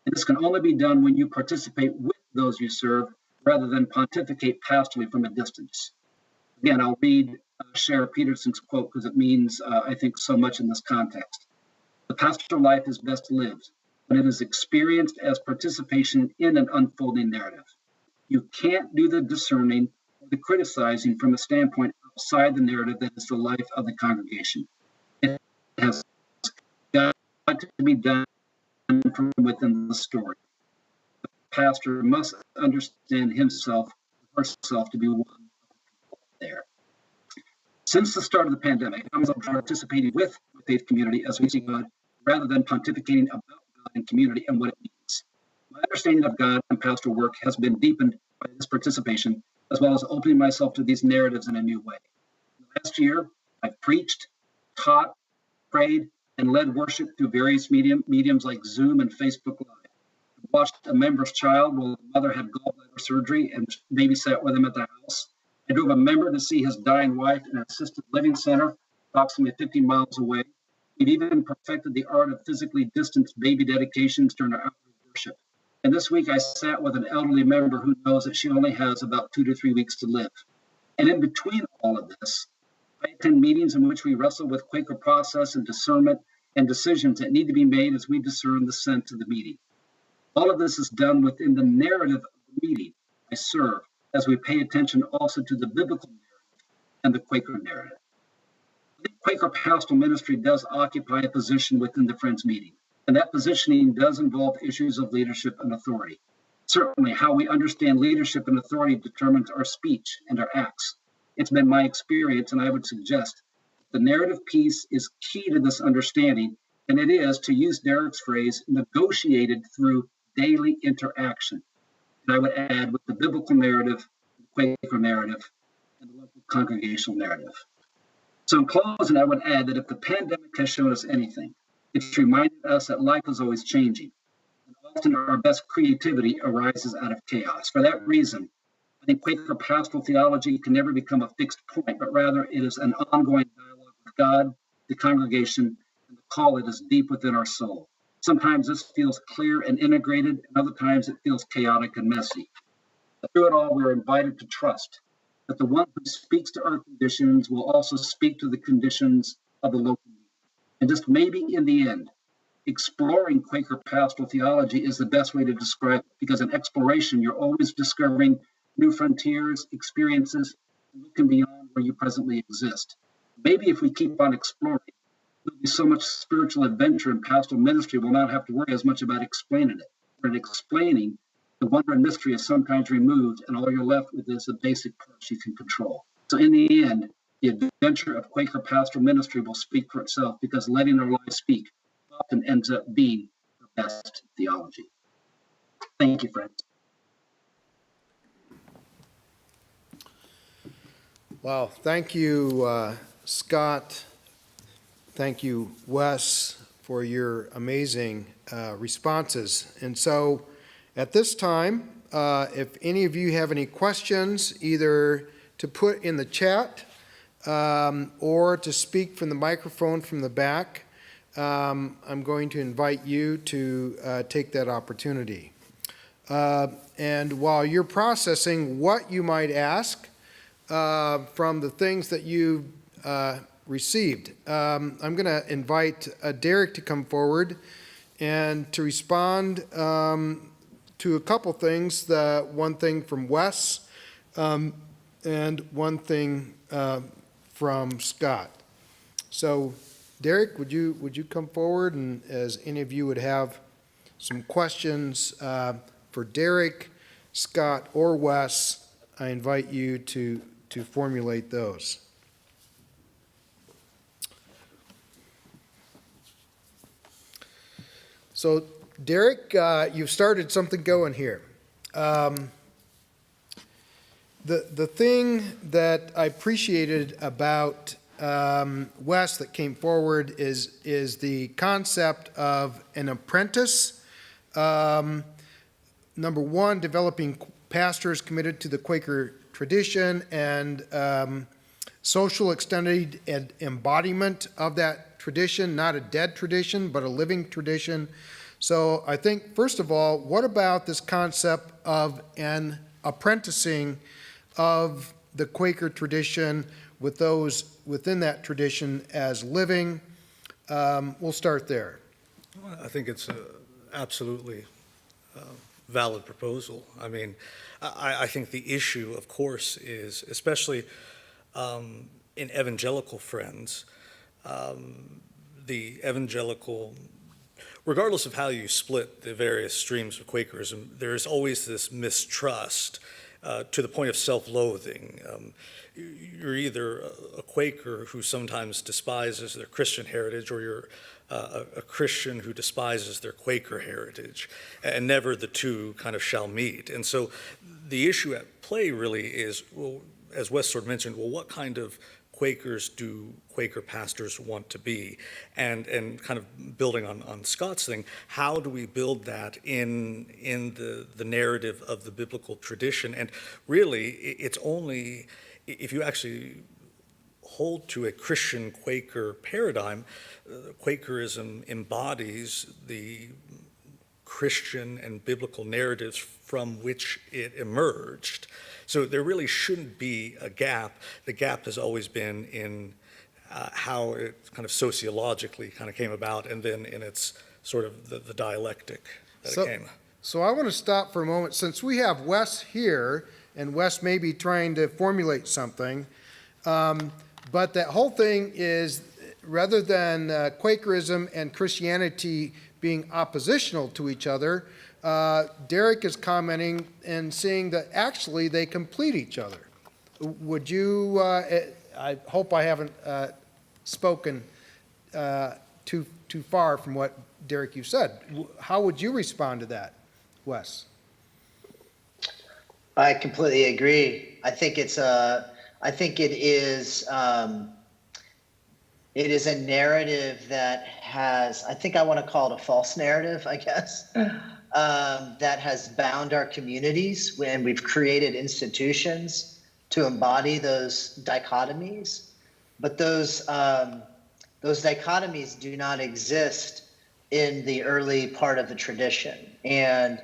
And this can only be done when you participate with those you serve rather than pontificate pastorally from a distance. Again, I'll read Shara Peterson's quote because it means, I think, so much in this context. The pastoral life is best lived when it is experienced as participation in an unfolding narrative. You can't do the discerning or the criticizing from a standpoint outside the narrative that is the life of the congregation. It has got to be done from within the story. The pastor must understand himself or herself to be one of the people there. Since the start of the pandemic, I'm participating with the faith community as we see God rather than pontificating about God and community and what it means. My understanding of God and pastoral work has been deepened by this participation, as well as opening myself to these narratives in a new way. Last year, I've preached, taught, prayed, and led worship through various mediums like Zoom and Facebook Live. I watched a member's child while the mother had gallbladder surgery and babysat with him at the house. I drove a member to see his dying wife in an assisted living center approximately 50 miles away. We've even perfected the art of physically distanced baby dedications during our outreach worship. And this week I sat with an elderly member who knows that she only has about 2 to 3 weeks to live. And in between all of this, I attend meetings in which we wrestle with Quaker process and discernment and decisions that need to be made as we discern the sense of the meeting. All of this is done within the narrative of the meeting I serve, as we pay attention also to the biblical narrative and the Quaker narrative. I think Quaker pastoral ministry does occupy a position within the Friends meeting, and that positioning does involve issues of leadership and authority. Certainly, how we understand leadership and authority determines our speech and our acts. It's been my experience, and I would suggest the narrative piece is key to this understanding, and it is, to use Derek's phrase, negotiated through daily interaction. And I would add with the biblical narrative, the Quaker narrative, and the local congregational narrative. So in closing, I would add that if the pandemic has shown us anything, it's reminded us that life is always changing, and often our best creativity arises out of chaos. For that reason, I think Quaker pastoral theology can never become a fixed point, but rather it is an ongoing dialogue with God, the congregation, and the call that is deep within our soul. Sometimes this feels clear and integrated, and other times it feels chaotic and messy. But through it all, we're invited to trust that the one who speaks to our conditions will also speak to the conditions of the local meeting. And just maybe in the end, exploring Quaker pastoral theology is the best way to describe it, because in exploration, you're always discovering new frontiers, experiences, and looking beyond where you presently exist. Maybe if we keep on exploring, there'll be so much spiritual adventure in pastoral ministry, we'll not have to worry as much about explaining it. But in explaining, the wonder and mystery is sometimes removed, and all you're left with is the basic parts you can control. So in the end, the adventure of Quaker pastoral ministry will speak for itself, because letting our lives speak often ends up being the best theology. Thank you, friends. Well, thank you, Scott. Thank you, Wes, for your amazing responses. And so at this time, if any of you have any questions, either to put in the chat or to speak from the microphone from the back, I'm going to invite you to take that opportunity. And while you're processing what you might ask from the things that you received, I'm going to invite Derek to come forward and to respond to a couple things. One thing from Wes and one thing from Scott. So, Derek, would you come forward, and as any of you would have some questions for Derek, Scott, or Wes, I invite you to formulate those. So, Derek, you've started something going here. The thing that I appreciated about Wes that came forward is the concept of an apprentice. Number one, developing pastors committed to the Quaker tradition and social extended embodiment of that tradition, not a dead tradition, but a living tradition. So I think, first of all, what about this concept of an apprenticing of the Quaker tradition with those within that tradition as living? We'll start there. I think it's an absolutely valid proposal. I mean, I think the issue, of course, is, especially in evangelical friends, the evangelical, regardless of how you split the various streams of Quakerism, there is always this mistrust to the point of self-loathing. You're either a Quaker who sometimes despises their Christian heritage, or you're a Christian who despises their Quaker heritage, and never the two kind of shall meet. And so the issue at play really is, well, as Wes sort of mentioned, well, what kind of Quakers do Quaker pastors want to be? And kind of building on Scott's thing, how do we build that in the narrative of the biblical tradition? And really, it's only if you actually hold to a Christian Quaker paradigm, Quakerism embodies the Christian and biblical narratives from which it emerged. So there really shouldn't be a gap. The gap has always been in how it kind of sociologically kind of came about, and then in its sort of the dialectic that it came. So I want to stop for a moment. Since we have Wes here, and Wes may be trying to formulate something, but that whole thing is, rather than Quakerism and Christianity being oppositional to each other, Derek is commenting and saying that actually they complete each other. Would you, I hope I haven't spoken too far from what, Derek, you said. How would you respond to that, Wes? I completely agree. I think it is a narrative that has, I think I want to call it a false narrative, I guess, that has bound our communities when we've created institutions to embody those dichotomies. But those dichotomies do not exist in the early part of the tradition. And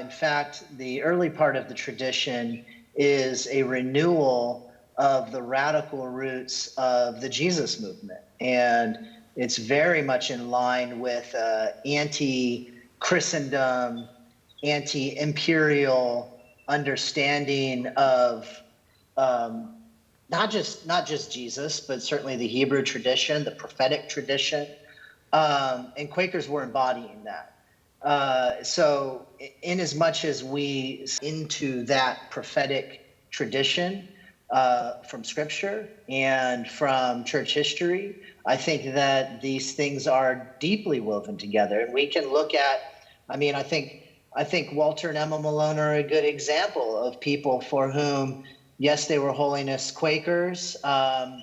in fact, the early part of the tradition is a renewal of the radical roots of the Jesus movement. And it's very much in line with anti-Christendom, anti-imperial understanding of not just Jesus, but certainly the Hebrew tradition, the prophetic tradition. And Quakers were embodying that. So in as much as we into that prophetic tradition from Scripture and from church history, I think that these things are deeply woven together. And we can look at, I think Walter and Emma Malone are a good example of people for whom, yes, they were holiness Quakers.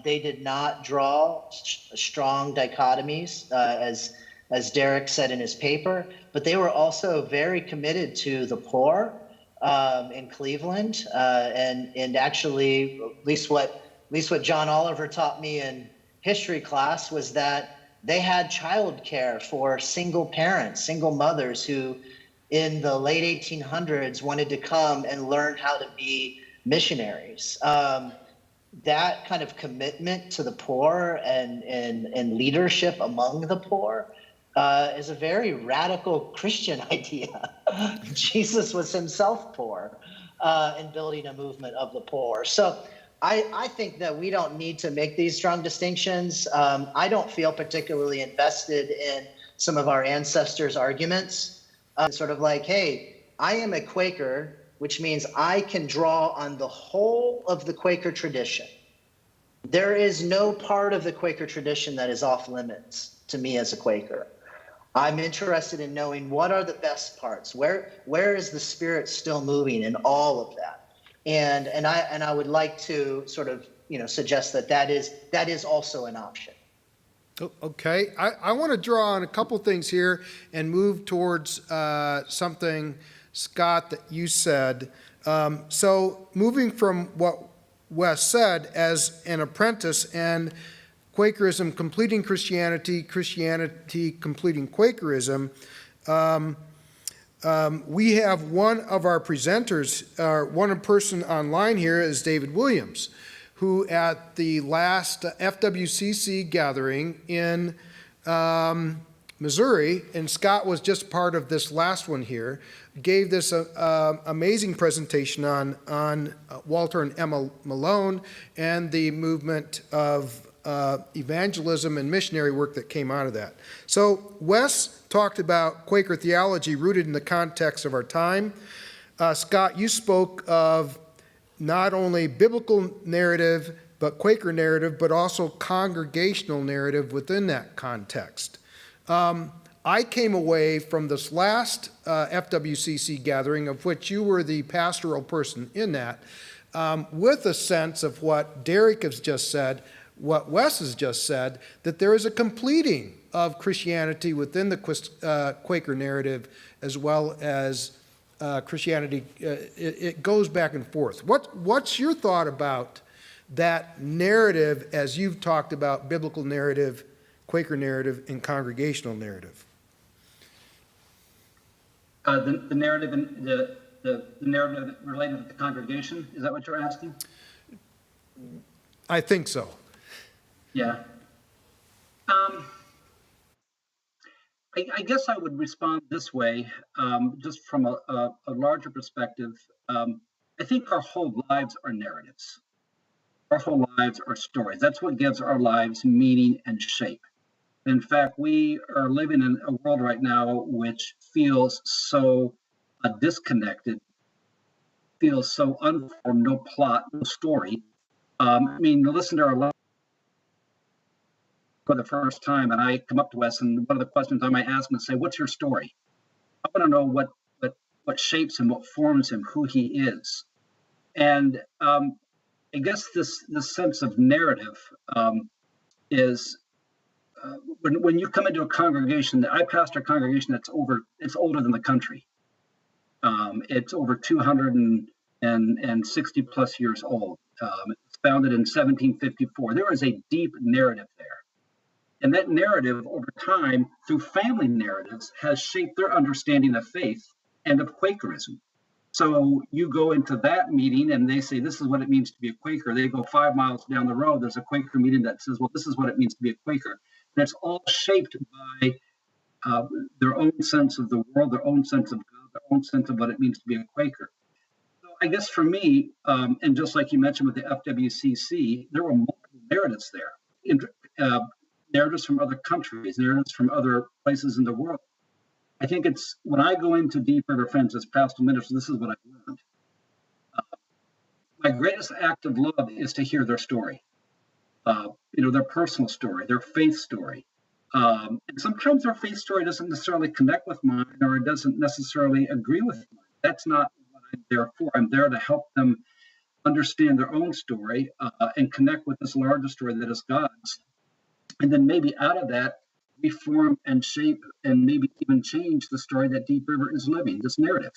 They did not draw strong dichotomies, as Derek said in his paper, but they were also very committed to the poor in Cleveland, and actually, at least what John Oliver taught me in history class was that they had childcare for single parents, single mothers who, in the late 1800s, wanted to come and learn how to be missionaries. That kind of commitment to the poor and leadership among the poor is a very radical Christian idea. Jesus was himself poor, and building a movement of the poor. So I think that we don't need to make these strong distinctions. I don't feel particularly invested in some of our ancestors' arguments. Sort of like, hey, I am a Quaker, which means I can draw on the whole of the Quaker tradition. There is no part of the Quaker tradition that is off limits to me as a Quaker. I'm interested in knowing what are the best parts. Where is the Spirit still moving in all of that? And I would like to sort of suggest that is also an option. Okay, I want to draw on a couple things here and move towards something, Scott, that you said. So moving from what Wes said, as an apprentice and Quakerism completing Christianity, Christianity completing Quakerism, we have one of our presenters, one person online here is David Williams, who at the last FWCC gathering in Missouri, and Scott was just part of this last one here, gave this amazing presentation on Walter and Emma Malone and the movement of evangelism and missionary work that came out of that. So Wes talked about Quaker theology rooted in the context of our time. Scott, you spoke of not only biblical narrative, but Quaker narrative, but also congregational narrative within that context. I came away from this last FWCC gathering, of which you were the pastoral person in that, with a sense of what Derek has just said, what Wes has just said, that there is a completing of Christianity within the Quaker narrative, as well as Christianity. It goes back and forth. What's your thought about that narrative as you've talked about biblical narrative, Quaker narrative, and congregational narrative? The narrative and the narrative related to the congregation, is that what you're asking? I think so. Yeah. I guess I would respond this way, just from a larger perspective. I think our whole lives are narratives. Our whole lives are stories. That's what gives our lives meaning and shape. In fact, we are living in a world right now which feels so disconnected, feels so unformed, no plot, no story. Listen to our lives for the first time, and I come up to Wes, and one of the questions I might ask him is say, "What's your story?" I want to know what shapes him, what forms him, who he is. And I guess this sense of narrative is when you come into a congregation. I pastor a congregation it's older than the country. It's over 260 plus years old. It's founded in 1754. There is a deep narrative there. And that narrative over time, through family narratives, has shaped their understanding of faith and of Quakerism. So you go into that meeting and they say, this is what it means to be a Quaker. They go 5 miles down the road, there's a Quaker meeting that says, well, this is what it means to be a Quaker. And it's all shaped by their own sense of the world, their own sense of God, their own sense of what it means to be a Quaker. So I guess for me, and just like you mentioned with the FWCC, there were multiple narratives there. Narratives from other countries, narratives from other places in the world. I think it's when I go into Deep River Friends as pastoral minister, this is what I've learned. My greatest act of love is to hear their story, their personal story, their faith story. And sometimes their faith story doesn't necessarily connect with mine, or it doesn't necessarily agree with mine. That's not what I'm there for. I'm there to help them understand their own story and connect with this larger story that is God's. And then maybe out of that, we form and shape and maybe even change the story that Deep River is living, this narrative.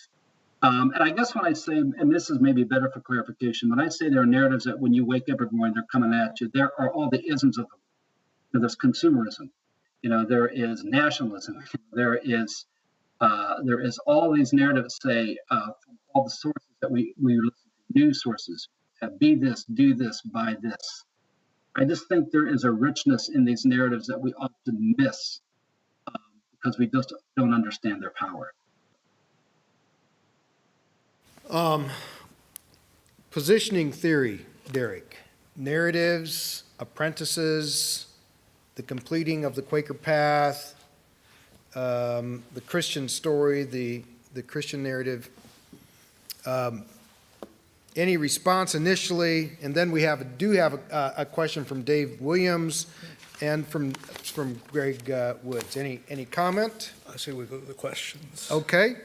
And I guess when I say, and this is maybe better for clarification, when I say there are narratives that when you wake up every morning, they're coming at you, there are all the isms of them. There's consumerism, there is nationalism, there is all these narratives say from all the sources that we listen to, news sources, be this, do this, buy this. I just think there is a richness in these narratives that we often miss because we just don't understand their power. Positioning theory, Derek. Narratives, apprentices, the completing of the Quaker path, the Christian story, the Christian narrative. Any response initially? And then we do have a question from Dave Williams and from Greg Woods. Any comment? I say we go to the questions. Okay.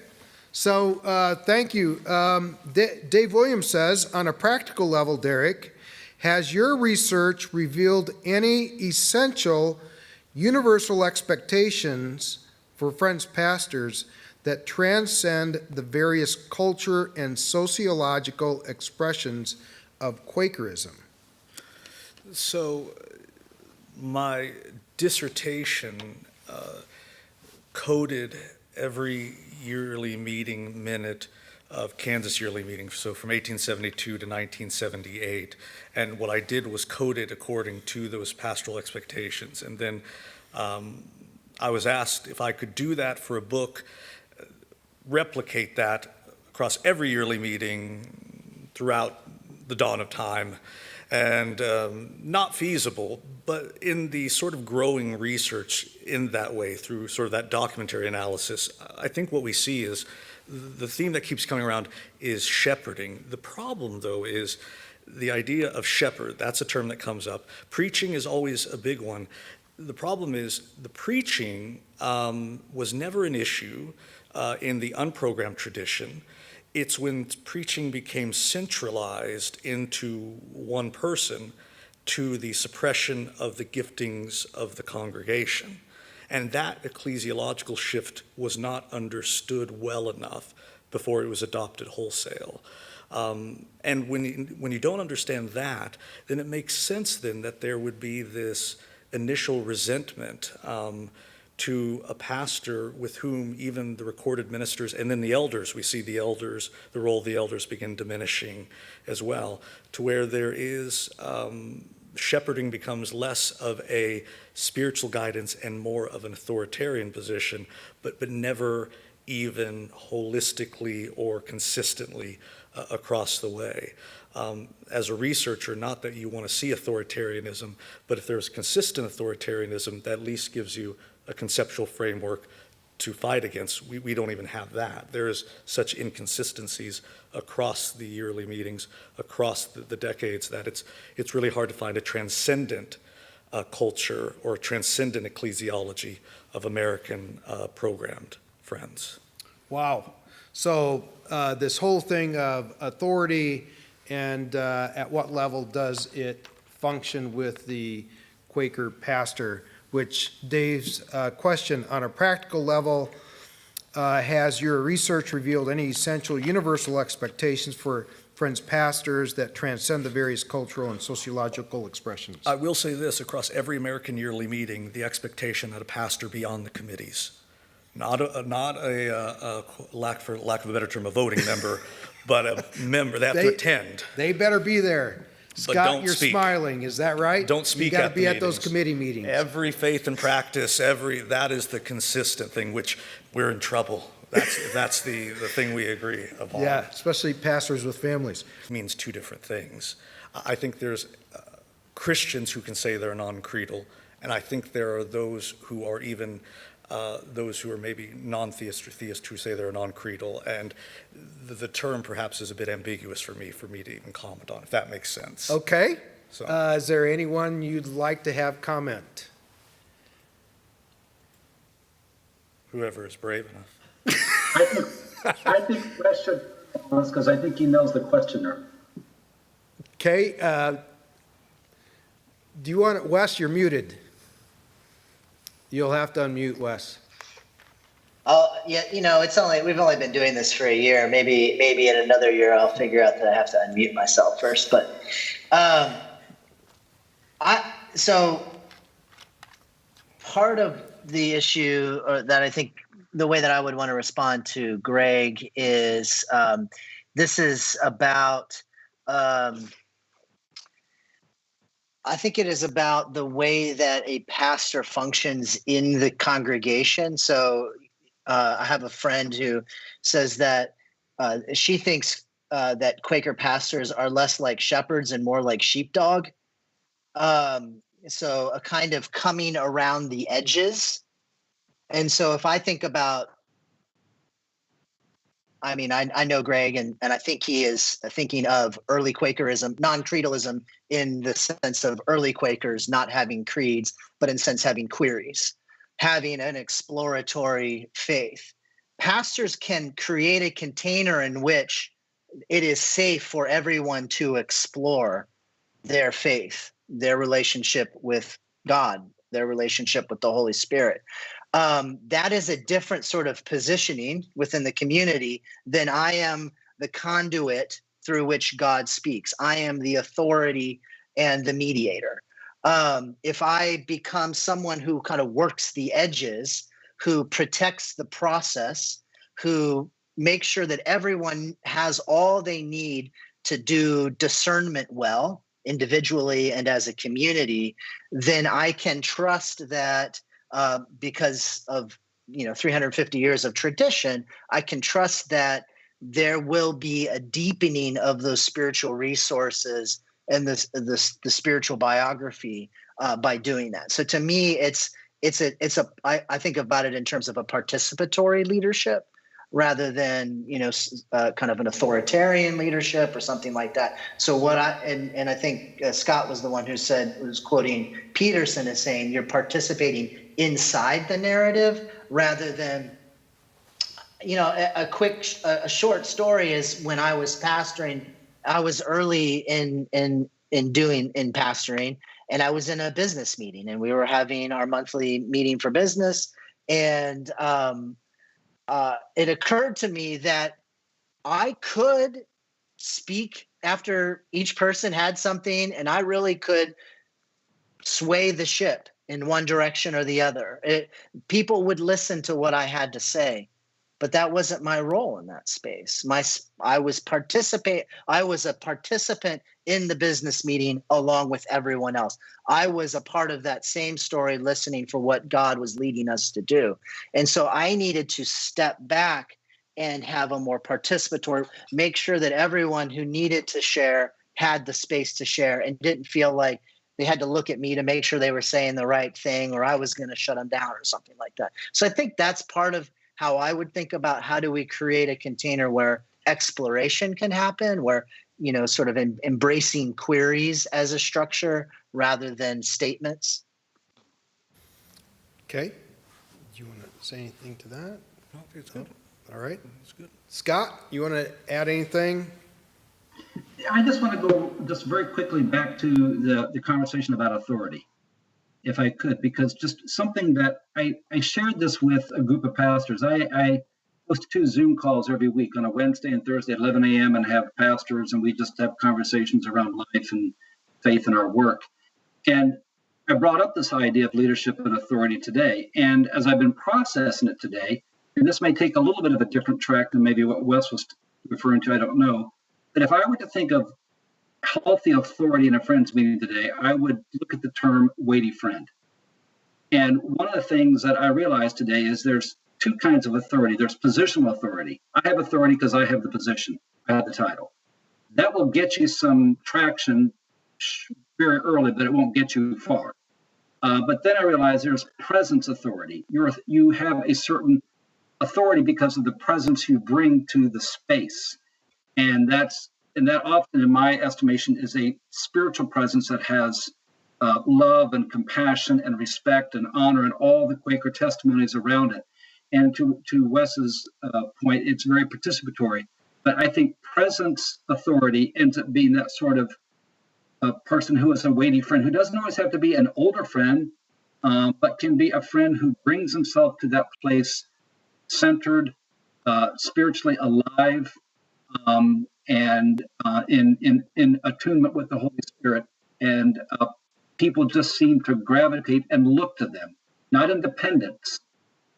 So thank you. Dave Williams says, on a practical level, Derek, has your research revealed any essential universal expectations for Friends pastors that transcend the various culture and sociological expressions of Quakerism? So my dissertation coded every yearly meeting minute of Kansas yearly meetings, so from 1872 to 1978. And what I did was code it according to those pastoral expectations. And then I was asked if I could do that for a book, replicate that across every yearly meeting throughout the dawn of time. And not feasible, but in the sort of growing research in that way, through sort of that documentary analysis, I think what we see is the theme that keeps coming around is shepherding. The problem, though, is the idea of shepherd. That's a term that comes up. Preaching is always a big one. The problem is the preaching was never an issue in the unprogrammed tradition. It's when preaching became centralized into one person to the suppression of the giftings of the congregation. And that ecclesiological shift was not understood well enough before it was adopted wholesale. And when you don't understand that, then it makes sense then that there would be this initial resentment to a pastor with whom even the recorded ministers and then the elders, we see the role of the elders begin diminishing as well, to where there is shepherding becomes less of a spiritual guidance and more of an authoritarian position, but never even holistically or consistently across the way. As a researcher, not that you want to see authoritarianism, but if there's consistent authoritarianism, that at least gives you a conceptual framework to fight against. We don't even have that. There is such inconsistencies across the yearly meetings, across the decades, that it's really hard to find a transcendent culture or a transcendent ecclesiology of American programmed Friends. Wow. So this whole thing of authority and at what level does it function with the Quaker pastor, which Dave's question, on a practical level, has your research revealed any essential universal expectations for Friends pastors that transcend the various cultural and sociological expressions? I will say this, across every American yearly meeting, the expectation that a pastor be on the committees, not a lack of a better term, a voting member, but a member. They have to attend. They better be there. Scott, you're smiling, is that right? Don't speak at the meetings. You got to be at those meetings. committee meetings. Every faith and practice, that is the consistent thing, which we're in trouble. That's the thing we agree upon. Yeah, especially pastors with families. It means two different things. I think there's Christians who can say they're non-creedal, and I think there are those who are even those who are maybe non-theist or theist who say they're non-creedal, and the term perhaps is a bit ambiguous for me to even comment on, if that makes sense. Okay. So. Is there anyone you'd like to have comment? Whoever is brave enough. I think Wes should, because I think he knows the questioner. Okay. Do you want Wes? You're muted. You'll have to unmute Wes. Oh, yeah, we've only been doing this for a year. Maybe in another year I'll figure out that I have to unmute myself first. But so part of the issue, or that I think the way that I would want to respond to Greg is this is about I think it is about the way that a pastor functions in the congregation. So I have a friend who says that she thinks that Quaker pastors are less like shepherds and more like sheepdog. So a kind of coming around the edges. And so if I think about, I mean, I know Greg, and I think he is thinking of early Quakerism, non-creedalism, in the sense of early Quakers not having creeds, but in sense having queries, having an exploratory faith. Pastors can create a container in which it is safe for everyone to explore their faith, their relationship with God, their relationship with the Holy Spirit. That is a different sort of positioning within the community than I am the conduit through which God speaks. I am the authority and the mediator. If I become someone who kind of works the edges, who protects the process, who makes sure that everyone has all they need to do discernment well, individually and as a community, then I can trust that because of 350 years of tradition, I can trust that there will be a deepening of those spiritual resources and the spiritual biography by doing that. So to me, I think about it in terms of a participatory leadership rather than kind of an authoritarian leadership or something like that. So I think Scott was the one who was quoting Peterson as saying you're participating inside the narrative rather than, a short story is when I was pastoring. I was early in pastoring, and I was in a business meeting, and we were having our monthly meeting for business, and it occurred to me that I could speak after each person had something, and I really could sway the ship in one direction or the other. People would listen to what I had to say, but that wasn't my role in that space. I was a participant in the business meeting along with everyone else. I was a part of that same story, listening for what God was leading us to do. And so I needed to step back and have a more participatory, make sure that everyone who needed to share had the space to share and didn't feel like they had to look at me to make sure they were saying the right thing or I was going to shut them down or something like that. So I think that's part of how I would think about how do we create a container where exploration can happen, where, sort of embracing queries as a structure rather than statements. Okay. Do you want to say anything to that? No, it's good. All right. It's good. Scott, you want to add anything? I just want to go just very quickly back to the conversation about authority, if I could, because just something that I shared this with a group of pastors. I host 2 Zoom calls every week on a Wednesday and Thursday at 11 a.m. and have pastors, and we just have conversations around life and faith in our work. And I brought up this idea of leadership and authority today. And as I've been processing it today, and this may take a little bit of a different track than maybe what Wes was referring to, I don't know. But if I were to think of healthy authority in a friend's meeting today, I would look at the term weighty friend. And one of the things that I realized today is there's 2 kinds of authority. There's positional authority. I have authority because I have the position, I have the title. That will get you some traction very early, but it won't get you far. But then I realized there's presence authority. You have a certain authority because of the presence you bring to the space. And that often, in my estimation, is a spiritual presence that has love and compassion and respect and honor and all the Quaker testimonies around it. And to Wes's point, it's very participatory. But I think presence authority ends up being that sort of a person who is a weighty friend, who doesn't always have to be an older friend, but can be a friend who brings himself to that place centered, spiritually alive, and in attunement with the Holy Spirit. And people just seem to gravitate and look to them, not in dependence,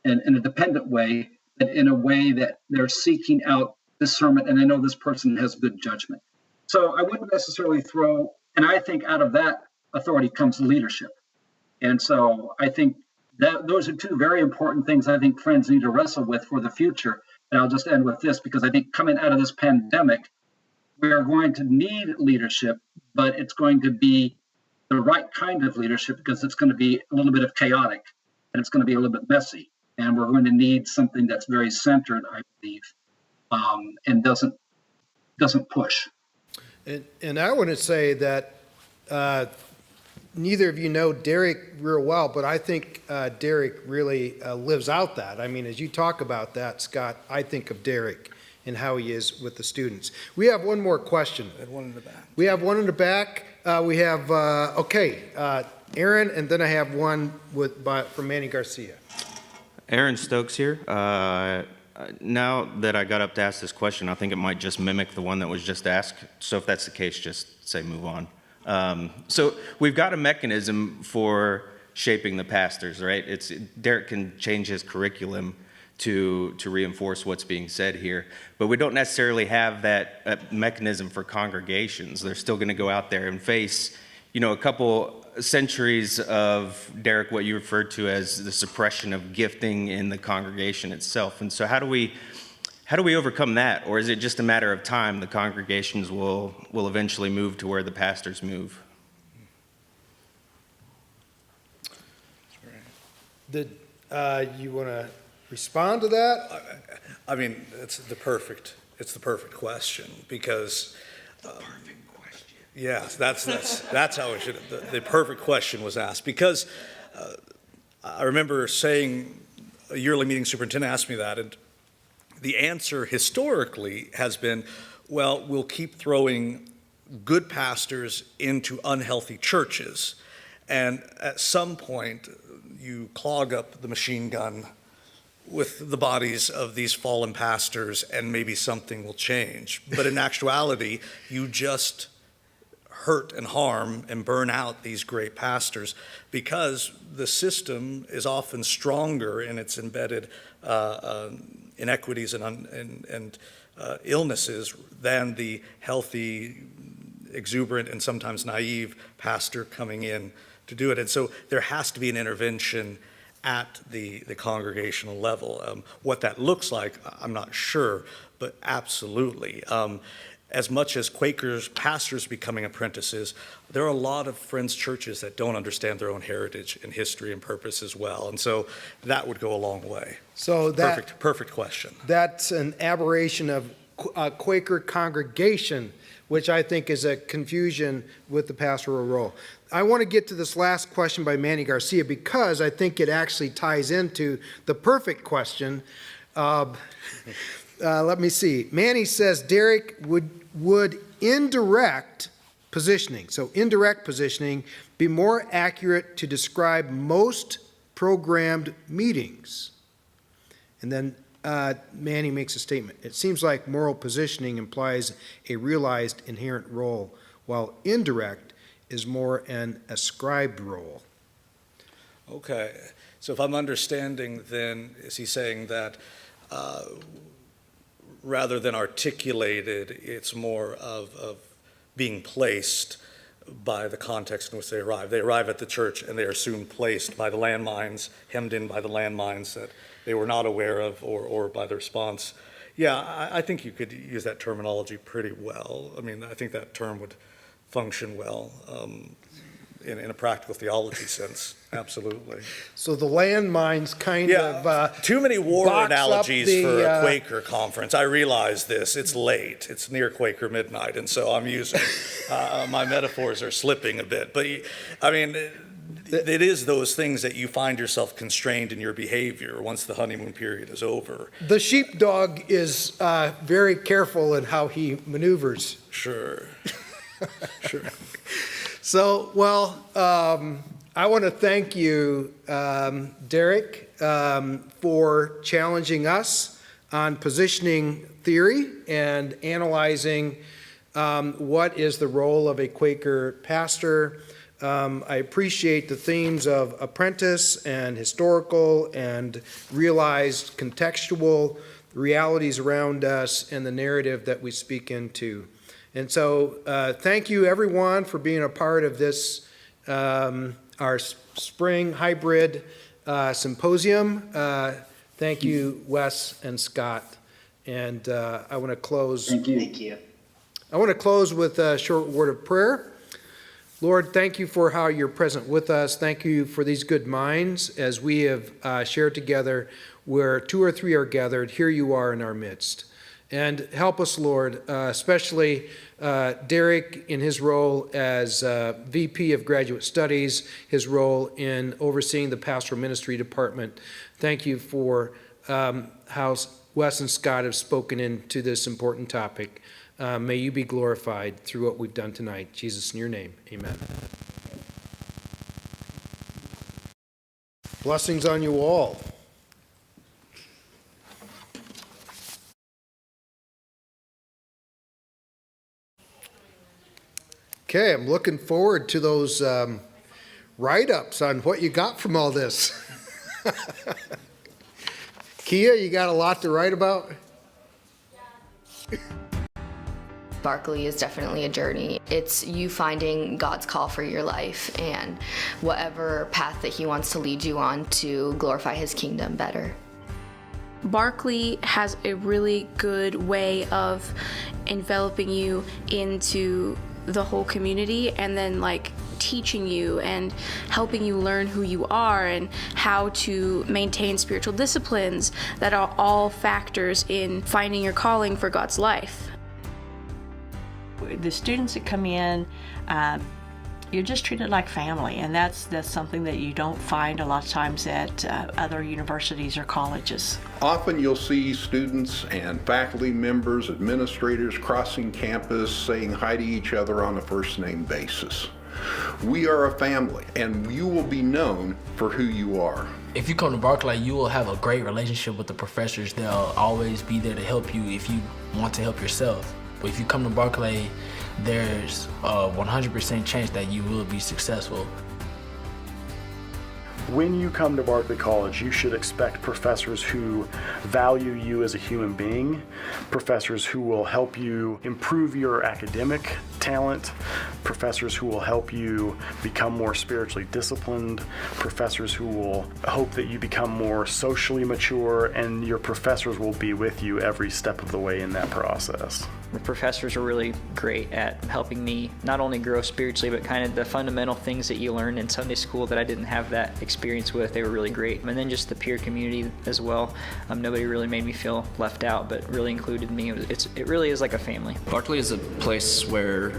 in a dependent way, but in a way that they're seeking out discernment, and they know this person has good judgment. So I wouldn't necessarily throw, and I think out of that authority comes leadership. And so I think that those are two very important things I think friends need to wrestle with for the future. And I'll just end with this, because I think coming out of this pandemic, we're going to need leadership, but it's going to be the right kind of leadership, because it's going to be a little bit of chaotic and it's going to be a little bit messy. And we're going to need something that's very centered, I believe, and doesn't push. And I want to say that neither of you know Derek real well, but I think Derek really lives out that. I mean, as you talk about that, Scott, I think of Derek and how he is with the students. We have one more question. I had one in the back. We have one in the back. We have, Aaron, and then I have one from Manny Garcia. Aaron Stokes here. Now that I got up to ask this question, I think it might just mimic the one that was just asked. So if that's the case, just say move on. So we've got a mechanism for shaping the pastors, right? Derek can change his curriculum to reinforce what's being said here, but we don't necessarily have that mechanism for congregations. They're still going to go out there and face, a couple centuries of, Derek, what you referred to as the suppression of gifting in the congregation itself. And so how do we overcome that? Or is it just a matter of time? The congregations will eventually move to where the pastors move. Did you want to respond to that? I mean, it's the perfect question, because yes, that's how it should. The perfect question was asked, because I remember saying, a yearly meeting superintendent asked me that, and the answer historically has been, well, we'll keep throwing good pastors into unhealthy churches, and at some point you clog up the machine gun with the bodies of these fallen pastors, and maybe something will change. But in actuality, you just hurt and harm and burn out these great pastors, because the system is often stronger in its embedded inequities and illnesses than the healthy, exuberant, and sometimes naive pastor coming in to do it. And so there has to be an intervention at the congregational level. What that looks like, I'm not sure, but absolutely. As much as Quakers, pastors becoming apprentices, there are a lot of Friends churches that don't understand their own heritage and history and purpose as well. And so that would go a long way. So Perfect question. That's an aberration of Quaker congregation, which I think is a confusion with the pastoral role. I want to get to this last question by Manny Garcia, because I think it actually ties into the perfect question. Let me see. Manny says, Derek, would indirect positioning be more accurate to describe most programmed meetings? And then Manny makes a statement. It seems like moral positioning implies a realized inherent role, while indirect is more an ascribed role. Okay, so if I'm understanding, then is he saying that rather than articulated, it's more of being placed by the context in which they arrive? They arrive at the church and they are soon placed by the landmines, hemmed in by the landmines that they were not aware of, or by the response. Yeah, I think you could use that terminology pretty well. I mean, I think that term would function well in a practical theology sense. Absolutely. So the landmines kind of too many war analogies for a Quaker conference. I realize this. It's late. It's near Quaker midnight, and so I'm using my metaphors are slipping a bit. But I mean, it is those things that you find yourself constrained in your behavior once the honeymoon period is over. The sheepdog is very careful in how he maneuvers. Sure. Sure. So, well, I want to thank you, Derek, for challenging us on positioning theory and analyzing what is the role of a Quaker pastor. I appreciate the themes of apprentice and historical and realized contextual realities around us and the narrative that we speak into. And so thank you, everyone, for being a part of this our spring hybrid symposium. Thank you, Wess and Scott. And I want to close. Thank you. I want to close with a short word of prayer. Lord, thank you for how you're present with us. Thank you for these good minds as we have shared together where 2 or 3 are gathered. Here you are in our midst. And help us, Lord, especially Derek in his role as VP of Graduate Studies, his role in overseeing the Pastoral Ministry Department. Thank you for how Wess and Scott have spoken into this important topic. May you be glorified through what we've done tonight. Jesus, in your name, amen. Blessings on you all. Okay, I'm looking forward to those write-ups on what you got from all this. Kia, you got a lot to write about? Barclay is definitely a journey. It's you finding God's call for your life and whatever path that he wants to lead you on to glorify his kingdom better. Barclay has a really good way of enveloping you into the whole community and then teaching you and helping you learn who you are and how to maintain spiritual disciplines that are all factors in finding your calling for God's life. The students that come in, you're just treated like family, and that's something that you don't find a lot of times at other universities or colleges. Often you'll see students and faculty members, administrators crossing campus saying hi to each other on a first-name basis. We are a family, and you will be known for who you are. If you come to Barclay, you will have a great relationship with the professors. They'll always be there to help you if you want to help yourself. But if you come to Barclay, there's a 100% chance that you will be successful. When you come to Barclay College, you should expect professors who value you as a human being, professors who will help you improve your academic talent, professors who will help you become more spiritually disciplined, professors who will hope that you become more socially mature, and your professors will be with you every step of the way in that process. The professors are really great at helping me not only grow spiritually, but kind of the fundamental things that you learn in Sunday school that I didn't have that experience with. They were really great. And then just the peer community as well. Nobody really made me feel left out, but really included me. It really is like a family. Barclay is a place where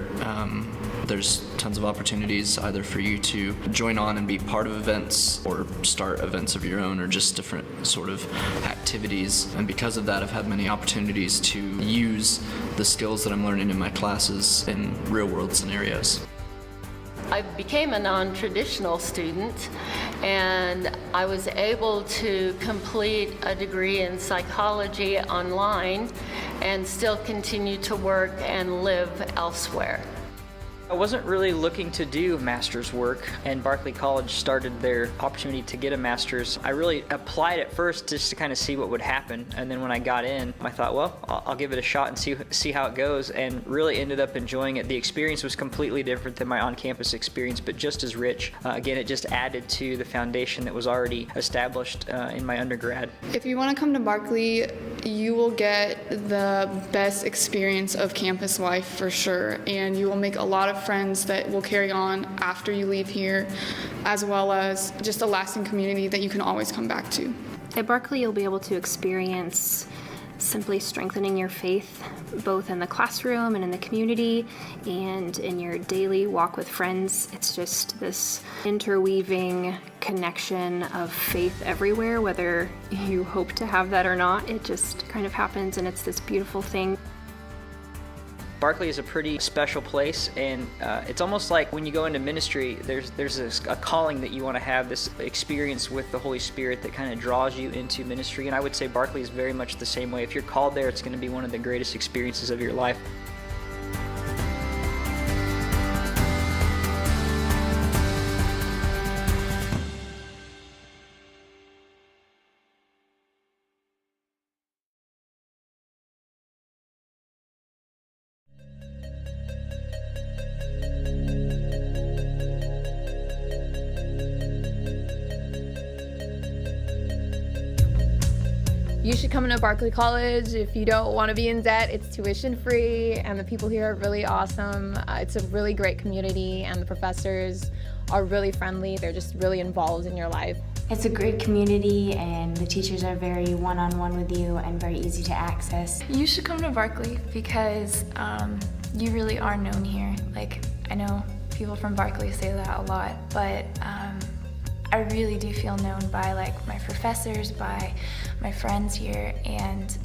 there's tons of opportunities either for you to join on and be part of events or start events of your own or just different sort of activities. And because of that, I've had many opportunities to use the skills that I'm learning in my classes in real-world scenarios. I became a non-traditional student, and I was able to complete a degree in psychology online and still continue to work and live elsewhere. I wasn't really looking to do master's work, and Barclay College started their opportunity to get a master's. I really applied at first just to kind of see what would happen, and then when I got in, I thought, well, I'll give it a shot and see how it goes, and really ended up enjoying it. The experience was completely different than my on-campus experience, but just as rich. Again, it just added to the foundation that was already established in my undergrad. If you want to come to Barclay, you will get the best experience of campus life for sure, and you will make a lot of friends that will carry on after you leave here, as well as just a lasting community that you can always come back to. At Barclay, you'll be able to experience simply strengthening your faith, both in the classroom and in the community and in your daily walk with friends. It's just this interweaving connection of faith everywhere, whether you hope to have that or not. It just kind of happens, and it's this beautiful thing. Barclay is a pretty special place, and it's almost like when you go into ministry, there's a calling that you want to have, this experience with the Holy Spirit that kind of draws you into ministry. And I would say Barclay is very much the same way. If you're called there, it's going to be one of the greatest experiences of your life. You should come to Barclay College if you don't want to be in debt. It's tuition free and the people here are really awesome. It's a really great community and the professors are really friendly. They're just really involved in your life. It's a great community and the teachers are very one-on-one with you and very easy to access. You should come to Barclay because you really are known here. Like, I know people from Barclay say that a lot, but I really do feel known by like my professors, by my friends here, and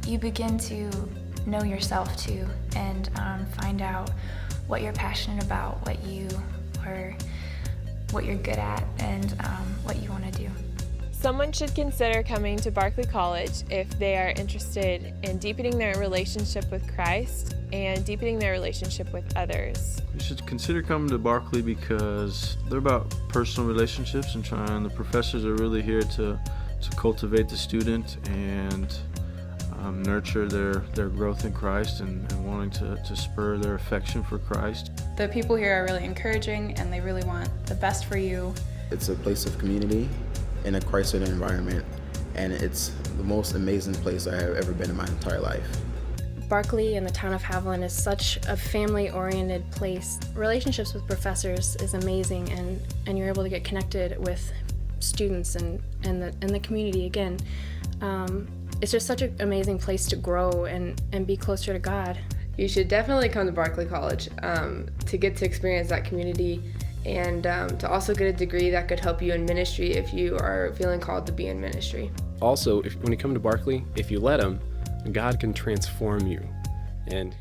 you begin to know yourself too and find out what you're passionate about, what you're good at, and what you want to do. Someone should consider coming to Barclay College if they are interested in deepening their relationship with Christ and deepening their relationship with others. You should consider coming to Barclay because they're about personal relationships and the professors are really here to cultivate the student and nurture their growth in Christ and wanting to spur their affection for Christ. The people here are really encouraging and they really want the best for you. It's a place of community in a Christ-centered environment, and it's the most amazing place I have ever been in my entire life. Barclay and the town of Haviland is such a family-oriented place. Relationships with professors is amazing, and you're able to get connected with students and the community again. It's just such an amazing place to grow and be closer to God. You should definitely come to Barclay College to get to experience that community and to also get a degree that could help you in ministry if you are feeling called to be in ministry. Also, when you come to Barclay, if you let Him, God can transform you and